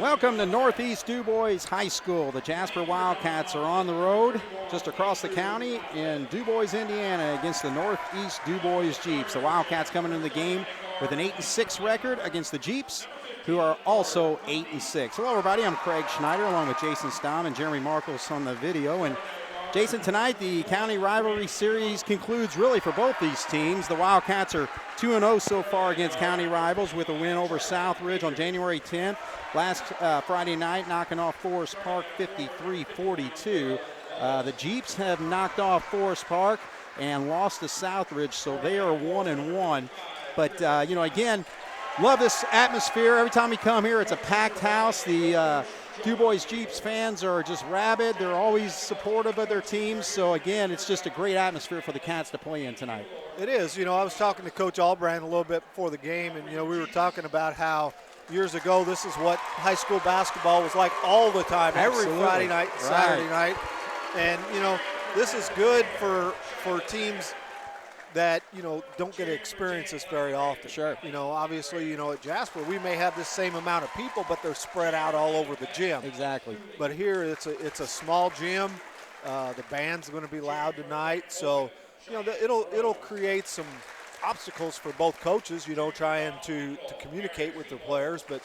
Welcome to Northeast Dubois High School. The Jasper Wildcats are on the road just across the county in Dubois, Indiana against the Northeast Dubois Jeeps. The Wildcats coming into the game with an 8-6 record against the Jeeps, who are also 8-6. Hello everybody, I'm Craig Schneider along with Jason Stamm and Jeremy Marcos on the video. And Jason, tonight the county rivalry series concludes really for both these teams. The Wildcats are 2-0 so far against county rivals with a win over Southridge on January 10th. Last Friday night, knocking off Forest Park 53-42. The Jeeps have knocked off Forest Park and lost to Southridge, so they are 1-1. But, again, love this atmosphere. Every time we come here, it's a packed house. The Dubois Jeeps fans are just rabid. They're always supportive of their teams. So, again, it's just a great atmosphere for the Cats to play in tonight. It is. I was talking to Coach Albrand a little bit before the game, and, we were talking about how years ago this is what high school basketball was like all the time, every Friday night, Saturday night. And, this is good for teams that, don't get to experience this very often. Sure. Obviously, at Jasper, we may have the same amount of people, but they're spread out all over the gym. Exactly. But here it's a small gym. The band's going to be loud tonight. So, it'll create some obstacles for both coaches, trying to communicate with their players. But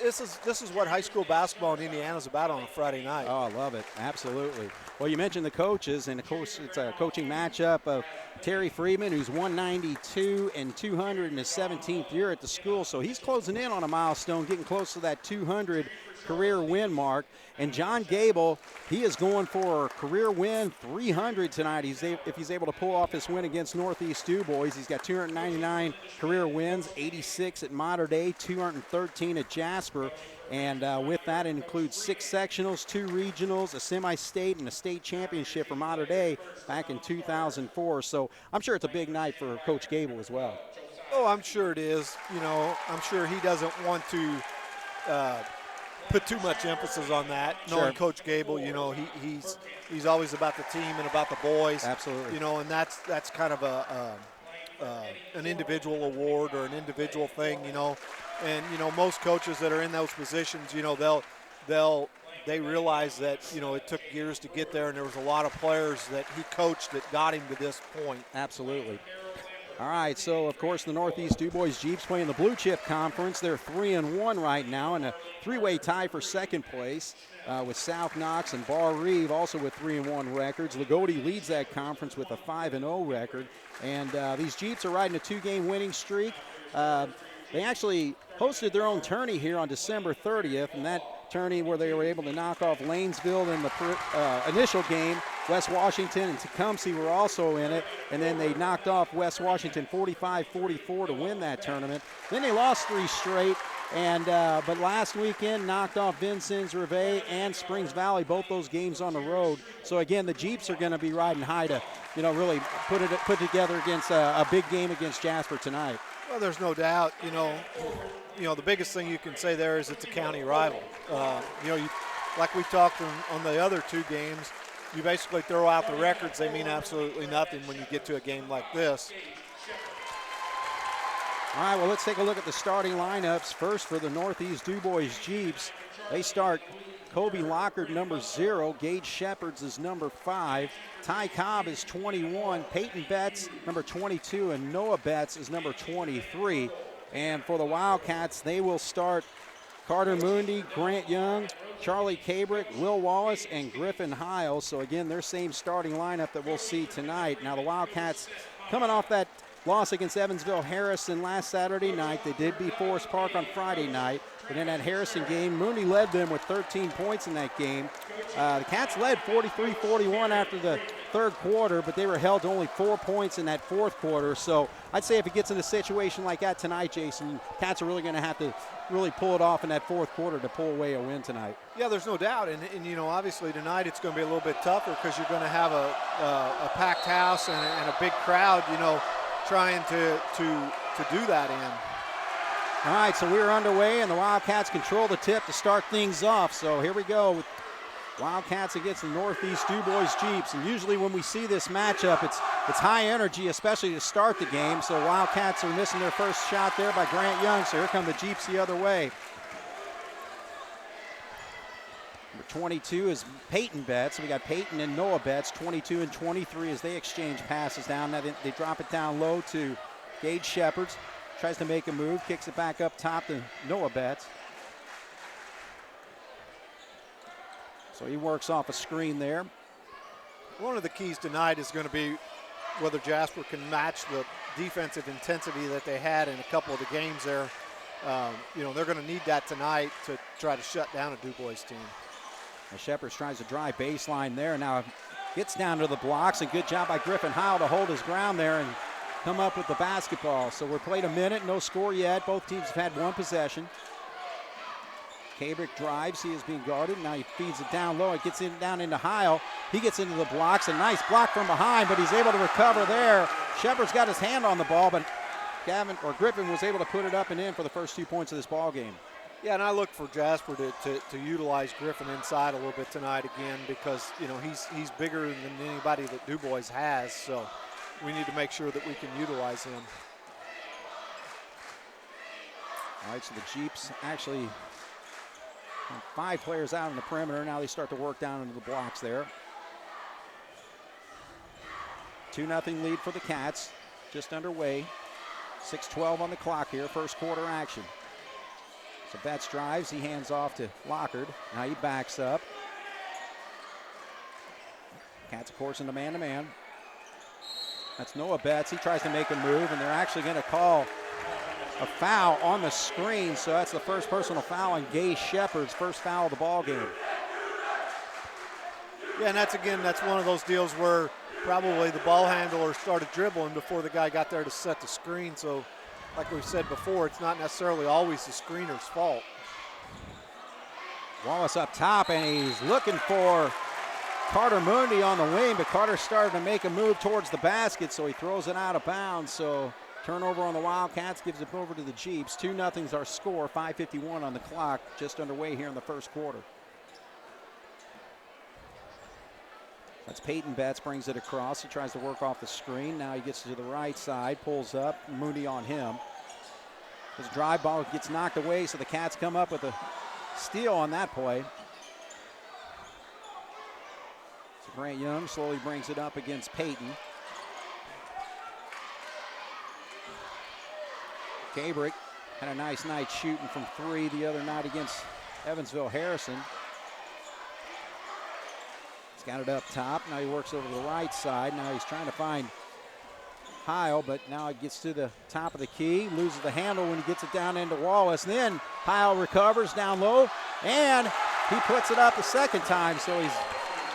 this is what high school basketball in Indiana is about on a Friday night. Oh, I love it. Absolutely. Well, you mentioned the coaches, and, of course, it's a coaching matchup of Terry Freeman, who's 192 and 200 in his 17th year at the school. So he's closing in on a milestone, getting close to that 200 career win mark. And John Gable, he is going for a career win 300 tonight. If he's able to pull off this win against Northeast Dubois. He's got 299 career wins, 86 at Mater Dei, 213 at Jasper. And with that, it includes 6 sectionals, 2 regionals, a semi-state, and a state championship for Mater Dei back in 2004. So I'm sure it's a big night for Coach Gable as well. Oh, I'm sure it is. I'm sure he doesn't want to put too much emphasis on that. Sure. Knowing Coach Gable, he's always about the team and about the boys. Absolutely. And that's kind of an individual award or an individual thing. And most coaches that are in those positions, they realize that it took years to get there, and there was a lot of players that he coached that got him to this point. Absolutely. All right, so, of course, the Northeast Dubois Jeeps playing the Blue Chip Conference. They're 3-1 right now in a 3-way tie for second place with South Knox and Bar Reeve also with 3-1 records. Lagodi leads that conference with a 5-0 record. And these Jeeps are riding a 2-game winning streak. They actually hosted their own tourney here on December 30th, and that tourney where they were able to knock off Lanesville in the initial game. West Washington and Tecumseh were also in it, and then they knocked off West Washington 45-44 to win that tournament. Then they lost 3 straight, and but last weekend knocked off Vincennes, Reveille, and Springs Valley, both those games on the road. So again, the Jeeps are going to be riding high to, really put together against a big game against Jasper tonight. Well, there's no doubt. The biggest thing you can say there is it's a county rival. Like we talked on the other 2 games, you basically throw out the records. They mean absolutely nothing when you get to a game like this. All right, well, let's take a look at the starting lineups. First for the Northeast Dubois Jeeps, they start Kobe Lockard, number 0. Gage Shepherds is number 5. Ty Cobb is 21. Peyton Betts, number 22. And Noah Betts is number 23. And for the Wildcats, they will start Carter Mundy, Grant Young, Charlie Cabrick, Will Wallace, and Griffin Hiles. So, again, their same starting lineup that we'll see tonight. Now, the Wildcats coming off that loss against Evansville Harrison last Saturday night. They did beat Forest Park on Friday night. But in that Harrison game, Mooney led them with 13 points in that game. The Cats led 43-41 after the third quarter, but they were held to only 4 points in that fourth quarter. So I'd say if it gets in a situation like that tonight, Jason, Cats are really going to have to really pull it off in that fourth quarter to pull away a win tonight. Yeah, there's no doubt. And obviously tonight it's going to be a little bit tougher because you're going to have a packed house and a big crowd, trying to do that in. All right, so we're underway, and the Wildcats control the tip to start things off. So here we go. Wildcats against the Northeast Dubois Jeeps. And usually when we see this matchup, it's high energy, especially to start the game. So Wildcats are missing their first shot there by Grant Young. So here come the Jeeps the other way. 22 is Peyton Betts. So we got Peyton and Noah Betts, 22 and 23 as they exchange passes down. Now they drop it down low to Gage Shepherds. Tries to make a move, kicks it back up top to Noah Betts. So he works off a screen there. One of the keys tonight is going to be whether Jasper can match the defensive intensity that they had in a couple of the games there. They're going to need that tonight to try to shut down a Dubois team. Well, Shepherds tries to drive baseline there. Now gets down to the blocks, and good job by Griffin Heil to hold his ground there and come up with the basketball. So we're played a minute, no score yet. Both teams have had one possession. Kabrick drives, he is being guarded. Now he feeds it down low, it gets down into Heil. He gets into the blocks, a nice block from behind, but he's able to recover there. Shepard's got his hand on the ball, but Griffin was able to put it up and in for the first 2 points of this ball game. Yeah, and I look for Jasper to utilize Griffin inside a little bit tonight again because, he's bigger than anybody that Dubois has, so we need to make sure that we can utilize him. All right, so the Jeeps actually 5 players out on the perimeter. Now they start to work down into the blocks there. 2-0 lead for the Cats, just underway. 6:12 on the clock here, first quarter action. So Betts drives, he hands off to Lockard. Now he backs up. Cats, of course, into man-to-man. That's Noah Betts. He tries to make a move, and they're actually going to call a foul on the screen. So that's the first personal foul on Gage Shepard's first foul of the ball game. Yeah, and that's one of those deals where probably the ball handler started dribbling before the guy got there to set the screen. So like we said before, it's not necessarily always the screener's fault. Wallace up top, and he's looking for Carter Mooney on the wing, but Carter started to make a move towards the basket, so he throws it out of bounds. So turnover on the Wildcats, gives it over to the Jeeps. 2-0 is our score, 5:51 on the clock, just underway here in the first quarter. That's Peyton Betts, brings it across. He tries to work off the screen. Now he gets to the right side, pulls up, Mooney on him. His drive ball gets knocked away, so the Cats come up with a steal on that play. So Grant Young slowly brings it up against Peyton. Kabrick had a nice night shooting from 3 the other night against Evansville Harrison. He's got it up top. Now he works over to the right side. Now he's trying to find Heil, but now it gets to the top of the key. Loses the handle when he gets it down into Wallace. And then Heil recovers down low, and he puts it up the second time. So he's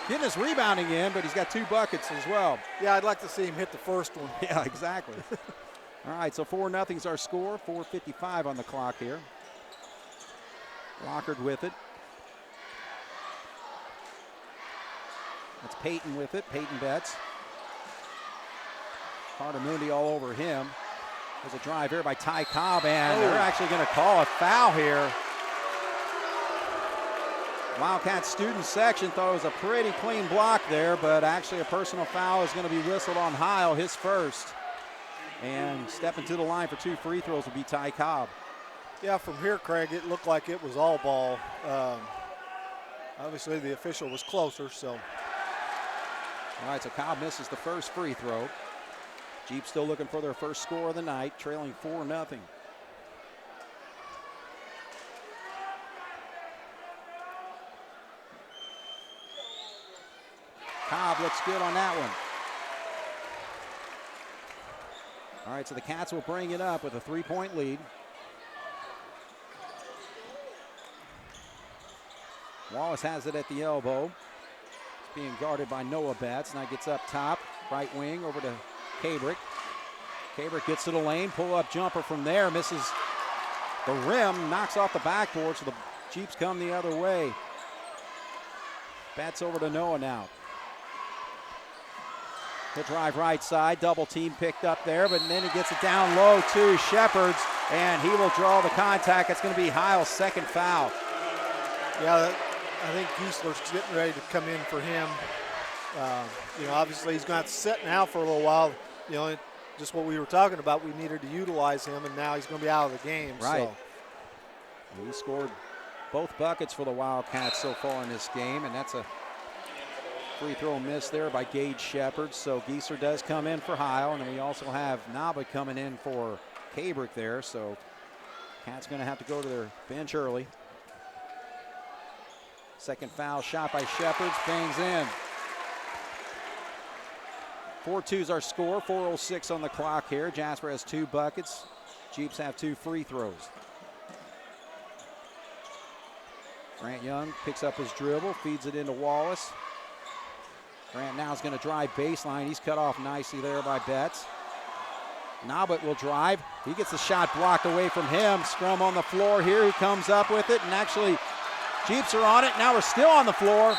getting his rebounding in, but he's got 2 buckets as well. Yeah, I'd like to see him hit the first one. Yeah, exactly. All right, so 4-0 is our score. 4:55 on the clock here. Lockard with it. That's Peyton with it, Peyton Betts. Carter Mooney all over him. There's a drive here by Ty Cobb, and they're actually going to call a foul here. Wildcat student section thought it was a pretty clean block there, but actually a personal foul is going to be whistled on Heil, his first. And stepping to the line for 2 free throws will be Ty Cobb. Yeah, from here, Craig, it looked like it was all ball. Obviously, the official was closer, so. All right, so Cobb misses the first free throw. Jeep still looking for their first score of the night, trailing 4-0. Cobb looks good on that one. All right, so the Cats will bring it up with a 3-point lead. Wallace has it at the elbow. It's being guarded by Noah Betts. Now gets up top, right wing, over to Kabrick. Kabrick gets to the lane, pull-up jumper from there, misses the rim, knocks off the backboard, so the Jeeps come the other way. Betts over to Noah now. He'll drive right side, double team picked up there, but then he gets it down low to Shepherds, and he will draw the contact. It's going to be Heil's second foul. Yeah, I think Giesler's getting ready to come in for him. Obviously he's going to sit now for a little while. Just what we were talking about, we needed to utilize him, and now he's going to be out of the game. Right. So. He scored Both buckets for the Wildcats so far in this game, and that's a free throw miss there by Gage Shepard. So Gieser does come in for Heil, and then we also have Naba coming in for Cabrick there. So Cats going to have to go to their bench early. Second foul shot by Shepard, bangs in. 4-2 is our score, 4:06 on the clock here. Jasper has 2 buckets. Jeeps have 2 free throws. Grant Young picks up his dribble, feeds it into Wallace. Grant now is going to drive baseline. He's cut off nicely there by Betts. Nabit will drive. He gets the shot blocked away from him. Scrum on the floor here. He comes up with it, and actually Jeeps are on it. Now we're still on the floor,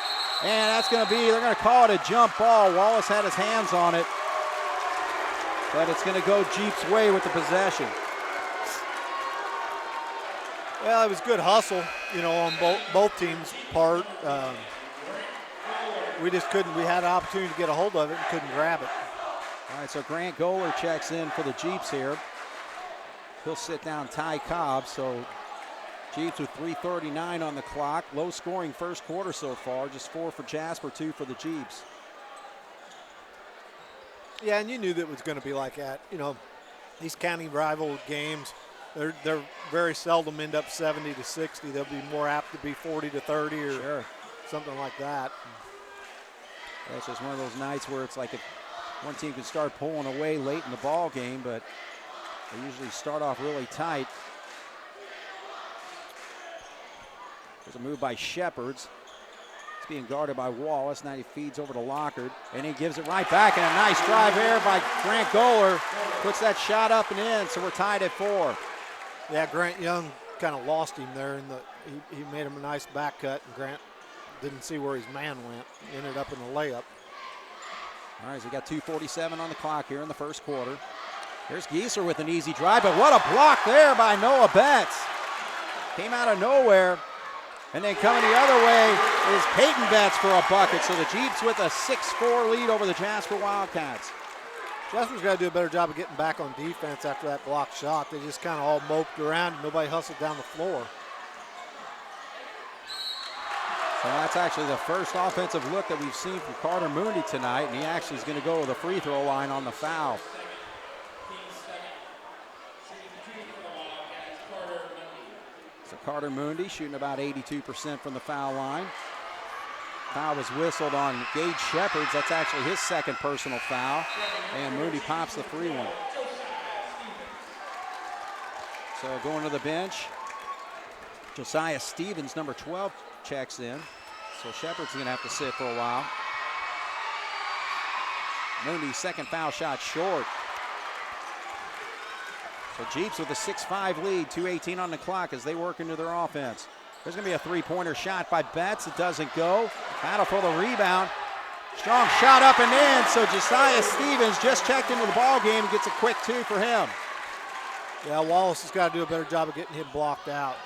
and that's going to be, they're going to call it a jump ball. Wallace had his hands on it, but it's going to go Jeeps' way with the possession. Well, it was good hustle, on both teams' part. We just couldn't, we had an opportunity to get a hold of it and couldn't grab it. All right, so Grant Goler checks in for the Jeeps here. He'll sit down Ty Cobb, so Jeeps with 3:39 on the clock. Low scoring first quarter so far, just 4 for Jasper, 2 for the Jeeps. Yeah, and you knew that it was going to be like that. These county rival games, they're very seldom end up 70-60. They'll be more apt to be 40-30 or something like that. Yeah, it's just one of those nights where it's like if one team can start pulling away late in the ball game, but they usually start off really tight. There's a move by Shepherds. It's being guarded by Wallace. Now he feeds over to Lockard, and he gives it right back. And a nice drive there by Grant Goler. Puts that shot up and in, so we're tied at 4. Yeah, Grant Young kind of lost him there. He made him a nice back cut, and Grant didn't see where his man went. Ended up in the layup. All right, so we got 2:47 on the clock here in the first quarter. Here's Gieser with an easy drive, but what a block there by Noah Betts. Came out of nowhere. And then coming the other way is Peyton Betts for a bucket. So the Jeeps with a 6-4 lead over the Jasper Wildcats. Jasper's got to do a better job of getting back on defense after that blocked shot. They just kind of all moped around and nobody hustled down the floor. So that's actually the first offensive look that we've seen from Carter Mooney tonight, and he actually is going to go to the free throw line on the foul. So Carter Mooney shooting about 82% from the foul line. Foul was whistled on Gage Shepherds. That's actually his second personal foul, and Mooney pops the 3-1. So going to the bench, Josiah Stevens, number 12, checks in. So Shepard's going to have to sit for a while. Mooney's second foul shot short. So Jeeps with a 6-5 lead, 2:18 on the clock as they work into their offense. There's going to be a three-pointer shot by Betts. It doesn't go. Battle for the rebound. Strong shot up and in. So Josiah Stevens just checked into the ball game and gets a quick 2 for him. Yeah, Wallace has got to do a better job of getting him blocked out.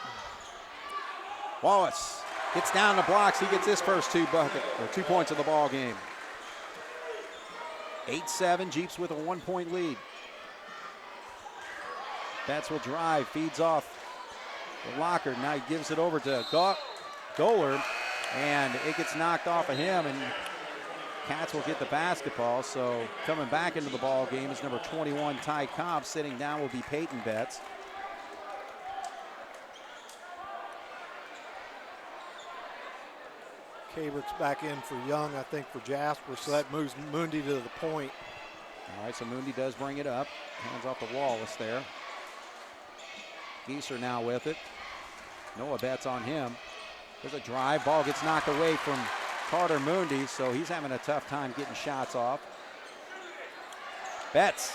Wallace gets down the blocks. He gets his first 2 points of the ball game. 8-7, Jeeps with a 1-point lead. Betts will drive, feeds off the Lockard. Now he gives it over to Goler, and it gets knocked off of him, and Cats will get the basketball. So coming back into the ball game is number 21, Ty Cobb. Sitting down will be Peyton Betts. Cabrick's back in for Young, I think, for Jasper, so that moves Mundy to the point. All right, so Mundy does bring it up. Hands off to Wallace there. Gieser now with it. Noah Betts on him. There's a drive. Ball gets knocked away from Carter Mundy, so he's having a tough time getting shots off. Betts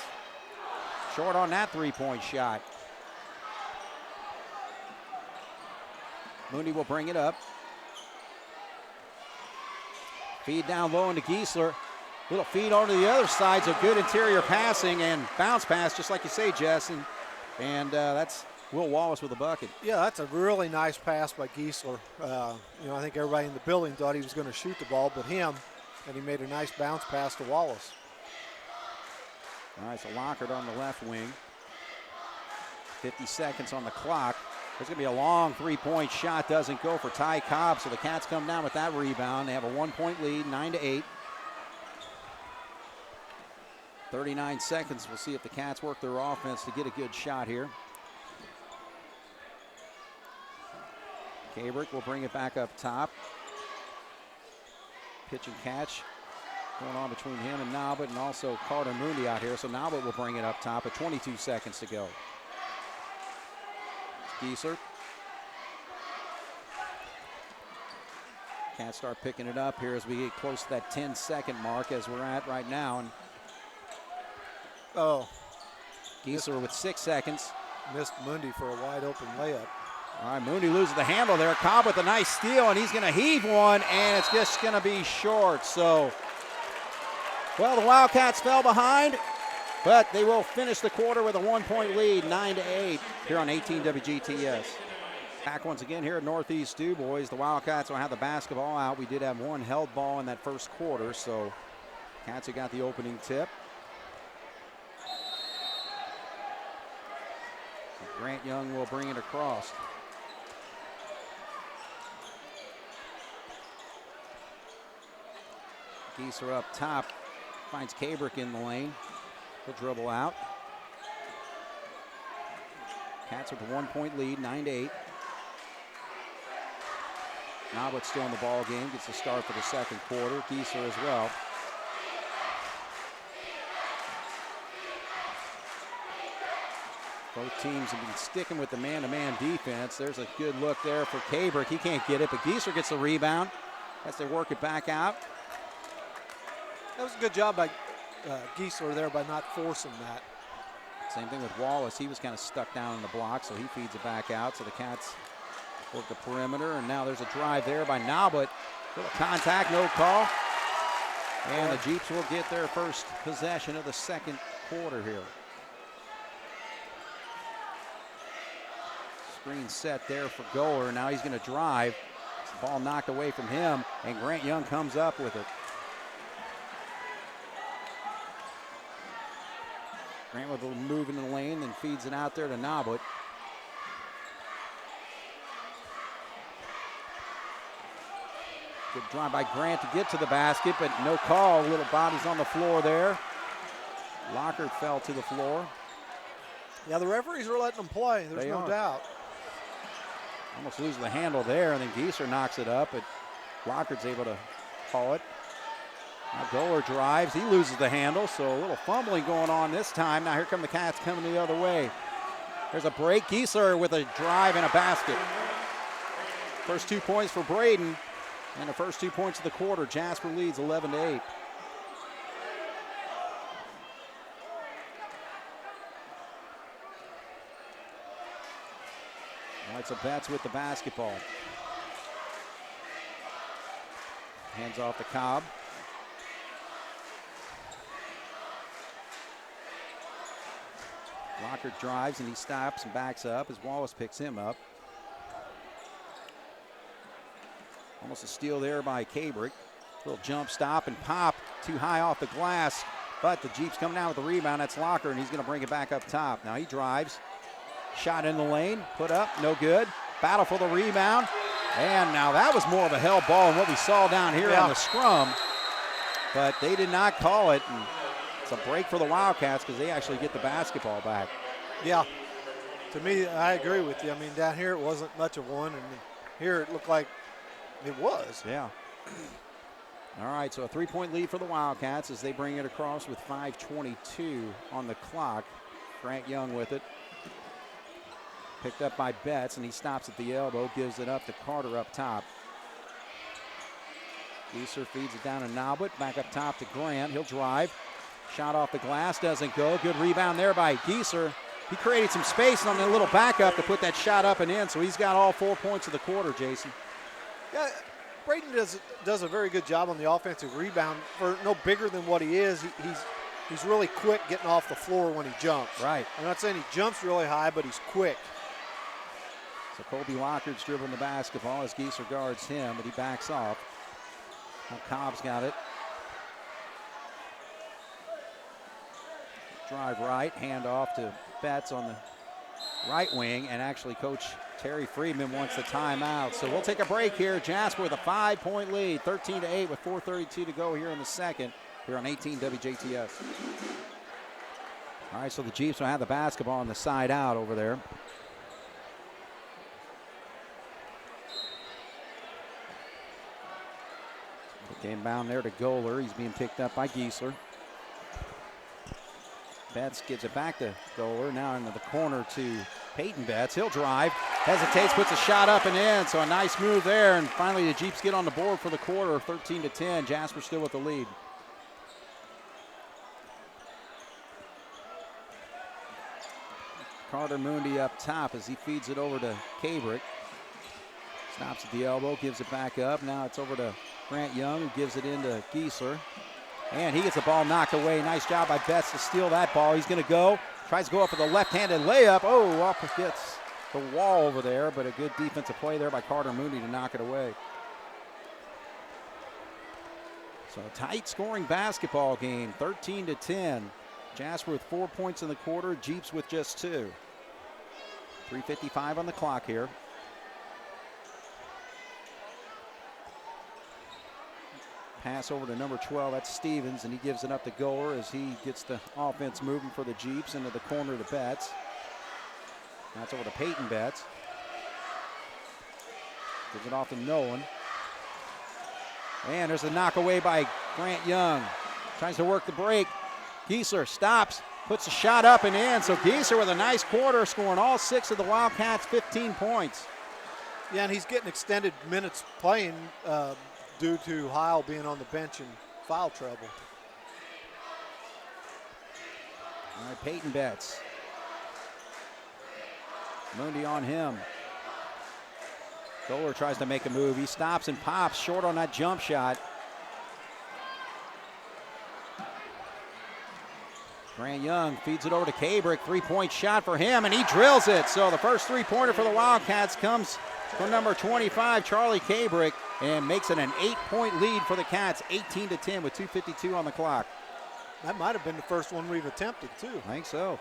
short on that three-point shot. Mundy will bring it up. Feed down low into Giesler. Little feed onto the other side, so good interior passing and bounce pass, just like you say, Jess. And that's Will Wallace with a bucket. Yeah, that's a really nice pass by Giesler. I think everybody in the building thought he was going to shoot the ball, but him, and he made a nice bounce pass to Wallace. All right, so Lockard on the left wing. 50 seconds on the clock. There's going to be a long three-point shot. Doesn't go for Ty Cobb, so the Cats come down with that rebound. They have a 1-point lead, 9-8. 39 seconds. We'll see if the Cats work their offense to get a good shot here. Gabrick will bring it back up top. Pitch and catch going on between him and Nalbert, and also Carter Mooney out here. So Nalbert will bring it up top with 22 seconds to go. Gieser. Cats start picking it up here as we get close to that 10-second mark as we're at right now. And Gieser with 6 seconds. Missed Mundy for a wide open layup. All right, Mooney loses the handle there. Cobb with a nice steal, and he's going to heave one, and it's just going to be short. So, well, the Wildcats fell behind, but they will finish the quarter with a 1-point lead, 9-8, here on 18 WGTS. Back once again here at Northeast Dubois. The Wildcats will have the basketball out. We did have one held ball in that first quarter, so Cats have got the opening tip. Grant Young will bring it across. Gieser up top, finds Kabrick in the lane. He'll dribble out. Cats with a 1-point lead, 9-8. Nalbert's still in the ball game, gets the start for the second quarter. Gieser as well. Both teams have been sticking with the man-to-man defense. There's a good look there for Kabrick. He can't get it, but Gieser gets the rebound as they work it back out. That was a good job by Gieser there by not forcing that. Same thing with Wallace. He was kind of stuck down in the block, so he feeds it back out. So the Cats work the perimeter, and now there's a drive there by Nalbert. Little contact, no call. And the Jeeps will get their first possession of the second quarter here. Screen set there for Goer. Now he's going to drive. Ball knocked away from him, and Grant Young comes up with it. Grant with a little move in the lane, then feeds it out there to Nalbert. Good drive by Grant to get to the basket, but no call. Little bodies on the floor there. Lockhart fell to the floor. Yeah, the referees are letting them play. There's no doubt. Almost losing the handle there, and then Gieser knocks it up, but Lockhart's able to haul it. Now Goer drives. He loses the handle, so a little fumbling going on this time. Now here come the Cats coming the other way. There's a break. Gieser with a drive and a basket. First 2 points for Braden, and the first 2 points of the quarter. Jasper leads 11-8. All right, so Betts with the basketball. Hands off to Cobb. Lockhart drives and he stops and backs up as Wallace picks him up. Almost a steal there by Kabrick. Little jump stop and pop too high off the glass, but the Jeeps come down with the rebound. That's Lockhart, and he's going to bring it back up top. Now he drives. Shot in the lane, put up, no good. Battle for the rebound. And now that was more of a held ball than what we saw down here on the scrum. But they did not call it. And it's a break for the Wildcats because they actually get the basketball back. Yeah, to me, I agree with you. I mean, down here it wasn't much of one, and here it looked like it was. Yeah. All right, so a 3-point lead for the Wildcats as they bring it across with 5:22 on the clock. Grant Young with it. Picked up by Betts, and he stops at the elbow, gives it up to Carter up top. Gieser feeds it down to Nalbert, back up top to Grant. He'll drive. Shot off the glass, doesn't go. Good rebound there by Gieser. He created some space on the little backup to put that shot up and in, so he's got all 4 points of the quarter, Jason. Yeah, Braden does a very good job on the offensive rebound. For no bigger than what he is, he's really quick getting off the floor when he jumps. Right. I'm not saying he jumps really high, but he's quick. So Colby Lockhart's dribbling the basketball as Gieser guards him, but he backs off. Now Cobb's got it. Drive right, hand off to Betts on the right wing, and actually Coach Terry Friedman wants the timeout. So we'll take a break here. Jasper with a 5-point lead, 13-8 with 4:32 to go here in the second. Here on 18 WJTS. All right, so the Jeeps will have the basketball on the side out over there. Game bound there to Goler. He's being picked up by Giesler. Betts gives it back to Goler. Now into the corner to Peyton Betts. He'll drive, hesitates, puts a shot up and in. So a nice move there. And finally the Jeeps get on the board for the quarter, 13-10. Jasper still with the lead. Carter Moondy up top as he feeds it over to Cabrick. Stops at the elbow, gives it back up. Now it's over to Grant Young, who gives it into Giesler. And he gets the ball knocked away. Nice job by Betts to steal that ball. He's going to go. Tries to go up with a left-handed layup. Oh, up gets the wall over there, but a good defensive play there by Carter Mooney to knock it away. So a tight scoring basketball game, 13-10. Jasper with 4 points in the quarter, Jeeps with just 2. 3:55 on the clock here. Pass over to number 12, that's Stevens, and he gives it up to Goler as he gets the offense moving for the Jeeps into the corner to Betts. That's over to Peyton Betts. Gives it off to Nolan. And there's a knock away by Grant Young. Tries to work the break. Giesler stops, puts a shot up and in. So Giesler with a nice quarter, scoring all 6 of the Wildcats, 15 points. Yeah, and he's getting extended minutes playing due to Heil being on the bench in foul trouble. All right, Peyton Betts. Moondy on him. Goler tries to make a move. He stops and pops short on that jump shot. Grant Young feeds it over to Cabrick. 3-point shot for him, and he drills it. So the first 3-pointer for the Wildcats comes from number 25, Charlie Cabrick, and makes it an 8-point lead for the Cats, 18-10 with 2:52 on the clock. That might have been the first one we've attempted, too. I think so.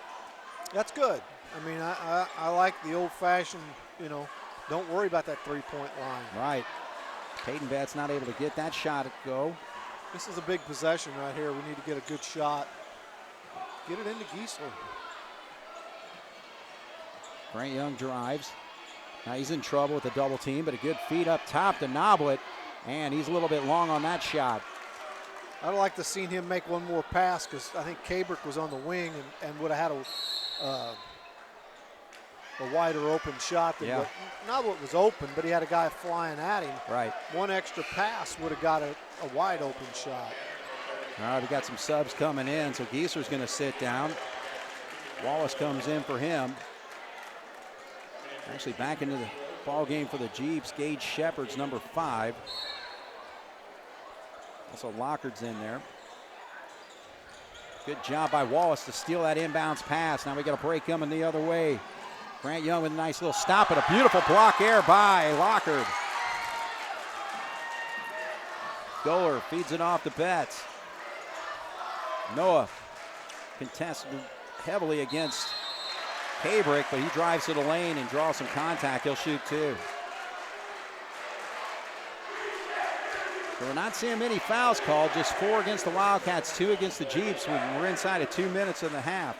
That's good. I mean, I like the old-fashioned, don't worry about that 3-point line. Right. Peyton Betts not able to get that shot to go. This is a big possession right here. We need to get a good shot. Get it into Giesler. Grant Young drives. Now he's in trouble with the double team, but a good feed up top to Noblet, and he's a little bit long on that shot. I'd like to see him make one more pass because I think Cabrick was on the wing and would have had a wider open shot. Than Noblet was open, but he had a guy flying at him. Right. One extra pass would have got a wide open shot. All right, we got some subs coming in, so Giesler's going to sit down. Wallace comes in for him. Actually back into the ball game for the Jeeps. Gage Shepard's number 5. Also Lockard's in there. Good job by Wallace to steal that inbounds pass. Now we got a break coming the other way. Grant Young with a nice little stop and a beautiful block air by Lockard. Goler feeds it off to Betts. Noah contested heavily against Cabrick, but he drives to the lane and draws some contact. He'll shoot 2. So we're not seeing many fouls called, just 4 against the Wildcats, 2 against the Jeeps. We're inside of 2 minutes and a half.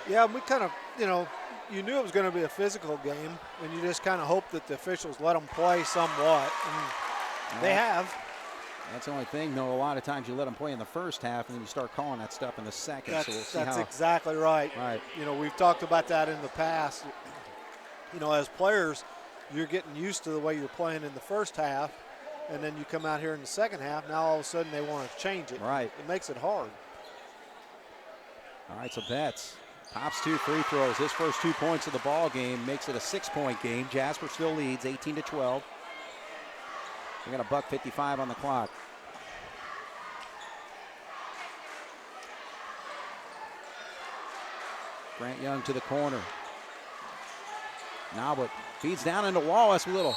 Yeah, we kind of, you knew it was going to be a physical game, and you just kind of hope that the officials let them play somewhat. And they have. That's the only thing, though. A lot of times you let them play in the first half, and then you start calling that stuff in the second. That's exactly right. Right. We've talked about that in the past. As players, you're getting used to the way you're playing in the first half, and then you come out here in the second half. Now all of a sudden they want to change it. Right. It makes it hard. All right, so Betts pops 2 free throws. His first 2 points of the ball game makes it a 6-point game. Jasper still leads 18-12. We got a $1:55 on the clock. Grant Young to the corner. Noblet feeds down into Wallace with a little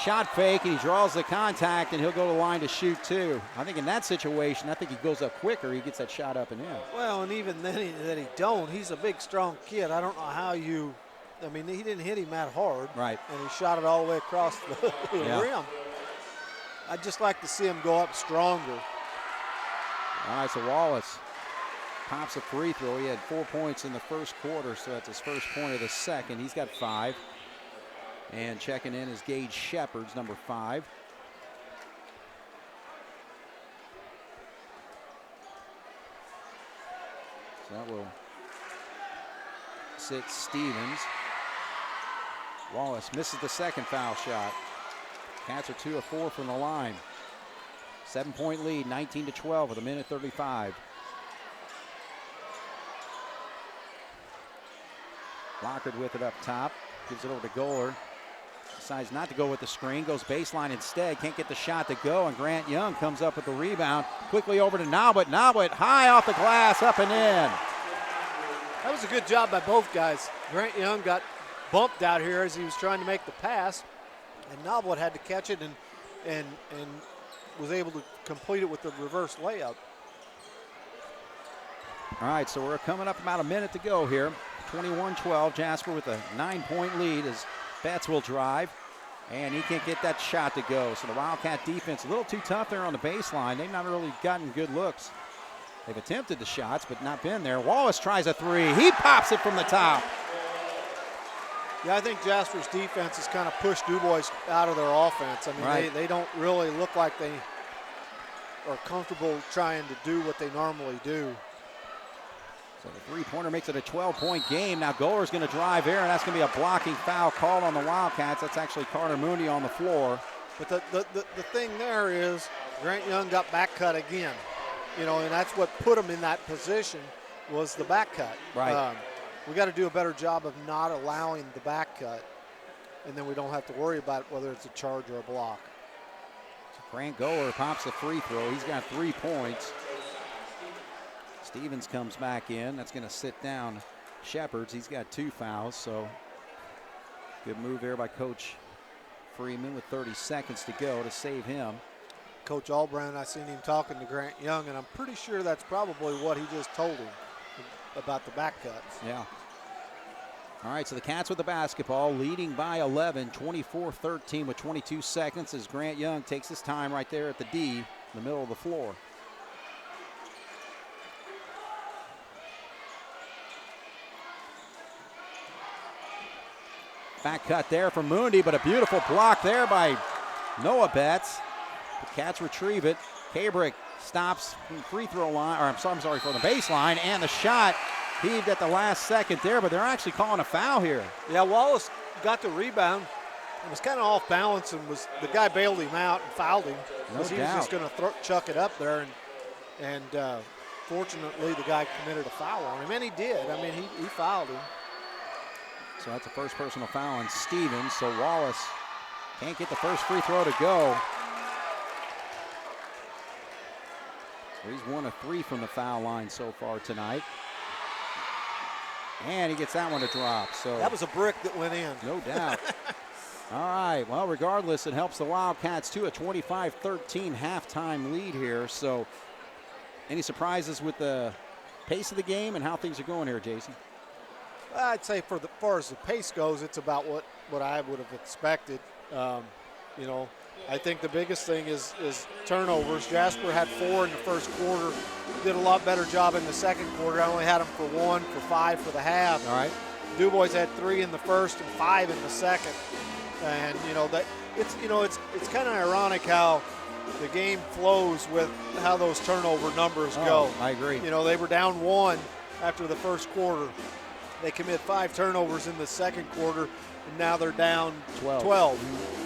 shot fake, and he draws the contact, and he'll go to the line to shoot 2. I think in that situation, I think he goes up quicker. He gets that shot up and in. Well, and even then that he don't. He's a big, strong kid. I don't know how you I mean, he didn't hit him that hard. Right. And he shot it all the way across the rim. I'd just like to see him go up stronger. All right, so Wallace pops a free throw. He had 4 points in the first quarter, so that's his first point of the second. He's got 5. And checking in is Gage Shepard's number 5. So that will sit Stevens. Wallace misses the second foul shot. Cats are 2 of 4 from the line. 7-point lead, 19-12 with 1:35. Lockard with it up top. Gives it over to Goler. Decides not to go with the screen. Goes baseline instead. Can't get the shot to go. And Grant Young comes up with the rebound. Quickly over to Nowit. Nowit high off the glass, up and in. That was a good job by both guys. Grant Young got bumped out here as he was trying to make the pass. And Nowit had to catch it and was able to complete it with the reverse layup. All right, so we're coming up about a minute to go here. 21-12, Jasper with a 9-point lead as Betts will drive, and he can't get that shot to go. So the Wildcat defense a little too tough there on the baseline. They've not really gotten good looks. They've attempted the shots, but not been there. Wallace tries a 3. He pops it from the top. Yeah, I think Jasper's defense has kind of pushed Dubois out of their offense. I mean, they don't really look like they are comfortable trying to do what they normally do. So the three-pointer makes it a 12-point game. Now Goler's going to drive there, and that's going to be a blocking foul called on the Wildcats. That's actually Carter Mooney on the floor. But the thing there is Grant Young got back cut again. You know, and that's what put him in that position was the back cut. Right. We got to do a better job of not allowing the back cut, and then we don't have to worry about whether it's a charge or a block. So Grant Goler pops a free throw. He's got 3 points. Stevens comes back in. That's going to sit down Shepard's. He's got 2 fouls, so good move there by Coach Freeman with 30 seconds to go to save him. Coach Albrand, I seen him talking to Grant Young, and I'm pretty sure that's probably what he just told him about the back cuts. Yeah. All right, so the Cats with the basketball, leading by 11, 24-13 with 22 seconds as Grant Young takes his time right there at the D in the middle of the floor. Back cut there from Mundy, but a beautiful block there by Noah Betts. The Cats retrieve it. Kabrick stops from the free throw line, or I'm sorry, from the baseline, and the shot heaved at the last second there, but they're actually calling a foul here. Yeah, Wallace got the rebound. It was kind of off balance, and the guy bailed him out and fouled him. No he doubt. was just going to chuck it up there, and fortunately the guy committed a foul on him, and he did. I mean, he fouled him. So that's the first personal foul on Stevens, so Wallace can't get the first free throw to go. So he's 1 of 3 from the foul line so far tonight. And he gets that one to drop. So that was a brick that went in. No doubt. All right, well, regardless, it helps the Wildcats to a 25-13 halftime lead here. So any surprises with the pace of the game and how things are going here, Jason? I'd say as far as the pace goes, it's about what I would have expected. You know, I think the biggest thing is turnovers. Jasper had 4 in the first quarter. Did a lot better job in the second quarter. I only had them for 1, for 5 for the half. All right. Dubois had 3 in the first and 5 in the second. And it's kind of ironic how the game flows with how those turnover numbers go. I agree. You know, they were down 1 after the first quarter. They commit 5 turnovers in the second quarter, and now they're down 12.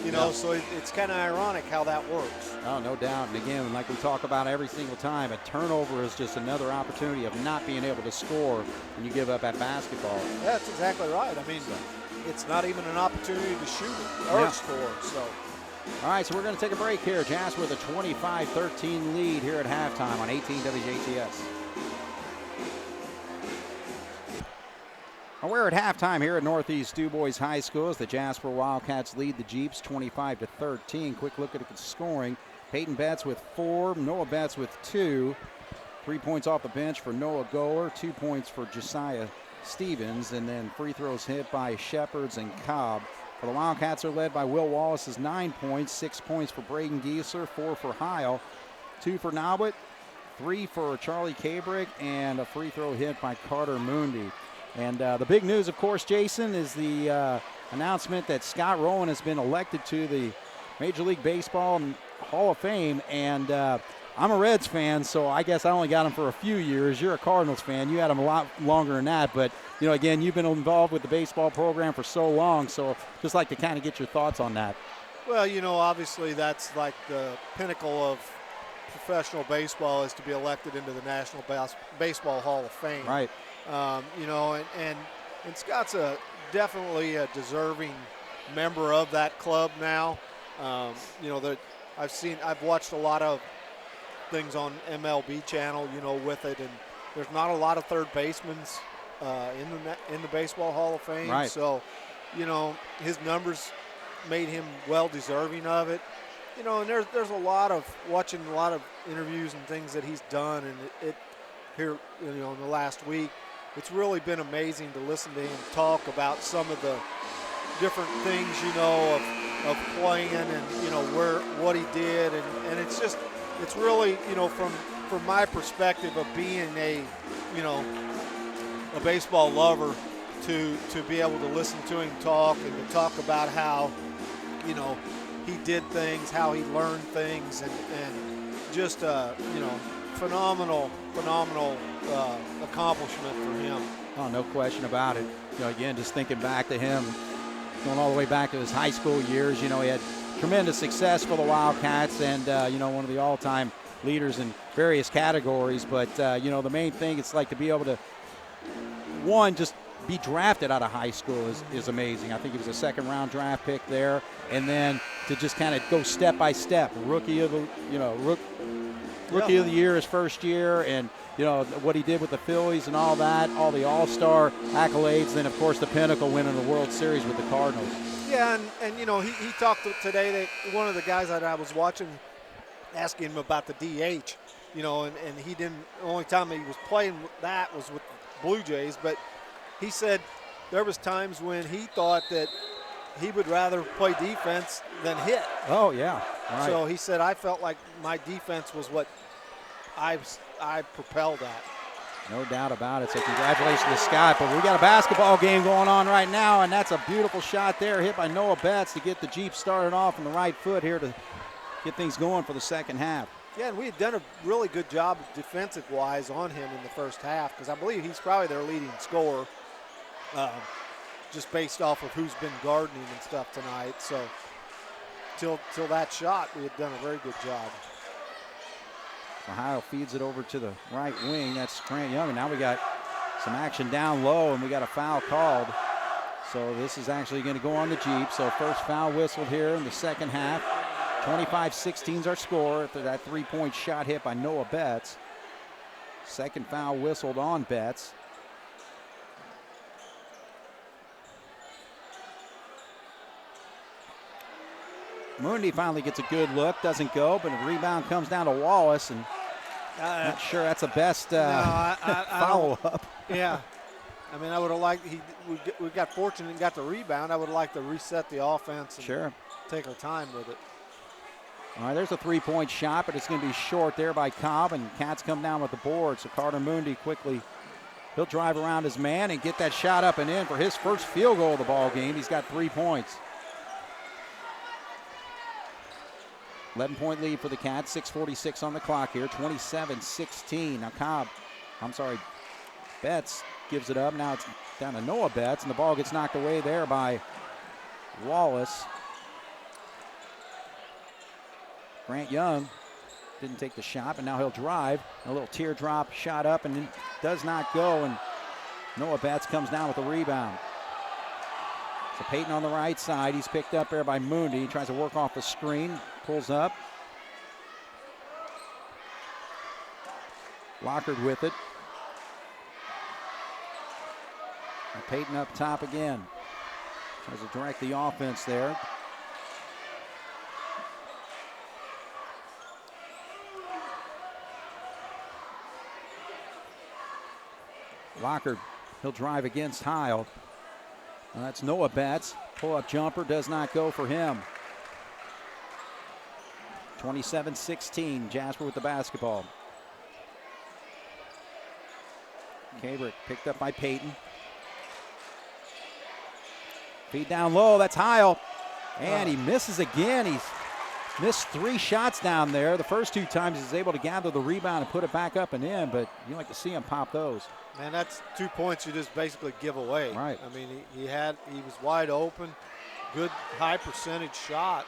You know, so it's kind of ironic how that works. Oh, no doubt. And again, like we talk about every single time, a turnover is just another opportunity of not being able to score when you give up at basketball. Yeah, that's exactly right. I mean, it's not even an opportunity to shoot it or score. So. All right, so we're going to take a break here. Jasper with a 25-13 lead here at halftime on 18 WJTS. We're at halftime here at Northeast Dubois High School as the Jasper Wildcats lead the Jeeps 25-13. Quick look at the scoring. Peyton Betts with 4, Noah Betts with 2. 3 points off the bench for Noah Goler, 2 points for Josiah Stevens, and then free throws hit by Shepherds and Cobb. For the Wildcats are led by Will Wallace's 9 points, 6 points for Braden Giesler, 4 for Heil, 2 for Noblet, 3 for Charlie Cabrick, and a free throw hit by Carter Mundy. And the big news, of course, Jason, is the announcement that Scott Rowland has been elected to the Major League Baseball Hall of Fame. And I'm a Reds fan, so I guess I only got him for a few years. You're a Cardinals fan. You had him a lot longer than that. But, you know, again, you've been involved with the baseball program for so long, so just like to kind of get your thoughts on that. Well, you know, obviously that's like the pinnacle of professional baseball, is to be elected into the National Baseball Hall of Fame. Right. You know, and Scott's definitely a deserving member of that club now. You know, I've watched a lot of things on MLB channel, you know, with it, and there's not a lot of third basemen in the Baseball Hall of Fame. Right. So, you know, his numbers made him well deserving of it. You know, and there's watching a lot of interviews and things that he's done, and it here, you know, in the last week, it's really been amazing to listen to him talk about some of the different things, you know, of playing and, you know, what he did, and it's really, you know, from my perspective of being a baseball lover, to be able to listen to him talk and to talk about how, you know, he did things, how he learned things, and just you know, phenomenal accomplishment for him. Oh, no question about it. You know, again, just thinking back to him, going all the way back to his high school years, you know, he had tremendous success for the Wildcats, and you know, one of the all-time leaders in various categories. But you know, the main thing, it's like to be able to, one, just be drafted out of high school is amazing. I think he was a second-round draft pick there, and then to just kind of go step by step, rookie of the year his first year, and you know what he did with the Phillies and all that, all the All-Star accolades, then of course the pinnacle winning the World Series with the Cardinals. Yeah, and you know, he talked today that one of the guys that I was watching asking him about the DH, you know, and he didn't. The only time he was playing that was with the Blue Jays, but he said there was times when he thought that he would rather play defense than hit. Oh, yeah. Right. So he said, I felt like my defense was what I propelled at. No doubt about it. So congratulations to Scott. But we got a basketball game going on right now, and that's a beautiful shot there, hit by Noah Betts to get the Jeep started off on the right foot here to get things going for the second half. Yeah, and we had done a really good job defensive-wise on him in the first half, because I believe he's probably their leading scorer, just based off of who's been guarding him and stuff tonight. So till that shot, we had done a very good job. Ohio feeds it over to the right wing. That's Grant Young, and now we got some action down low, and we got a foul called. So this is actually going to go on the Jeep. So first foul whistled here in the second half. 25-16 is our score after that three-point shot hit by Noah Betts. Second foul whistled on Betts. Mundy finally gets a good look, doesn't go, but a rebound comes down to Wallace, and not sure that's the best follow-up. Yeah. I mean, I would have liked, we got fortunate and got the rebound. I would have liked to reset the offense and take our time with it. All right, there's a three-point shot, but it's going to be short there by Cobb, and Cats come down with the board. So Carter Mundy quickly, he'll drive around his man and get that shot up and in for his first field goal of the ball game. He's got 3 points. 11-point lead for the Cats, 6:46 on the clock here, 27-16. Now Betts gives it up. Now it's down to Noah Betts, and the ball gets knocked away there by Wallace. Grant Young didn't take the shot, but now he'll drive. A little teardrop shot up, and it does not go, and Noah Betts comes down with the rebound. So Peyton on the right side. He's picked up there by Mundy. He tries to work off the screen, pulls up. Lockard with it. And Peyton up top again. Tries to direct the offense there. Lockard He'll drive against Heil. That's Noah Betts. Pull-up jumper does not go for him. 27-16, Jasper with the basketball. Cabrick picked up by Peyton. Feed down low, that's Heil. And he misses again. He's missed 3 shots down there. The first 2 times he's able to gather the rebound and put it back up and in, but you like to see him pop those. Man, that's 2 points you just basically give away. Right. I mean, he was wide open, good high percentage shot.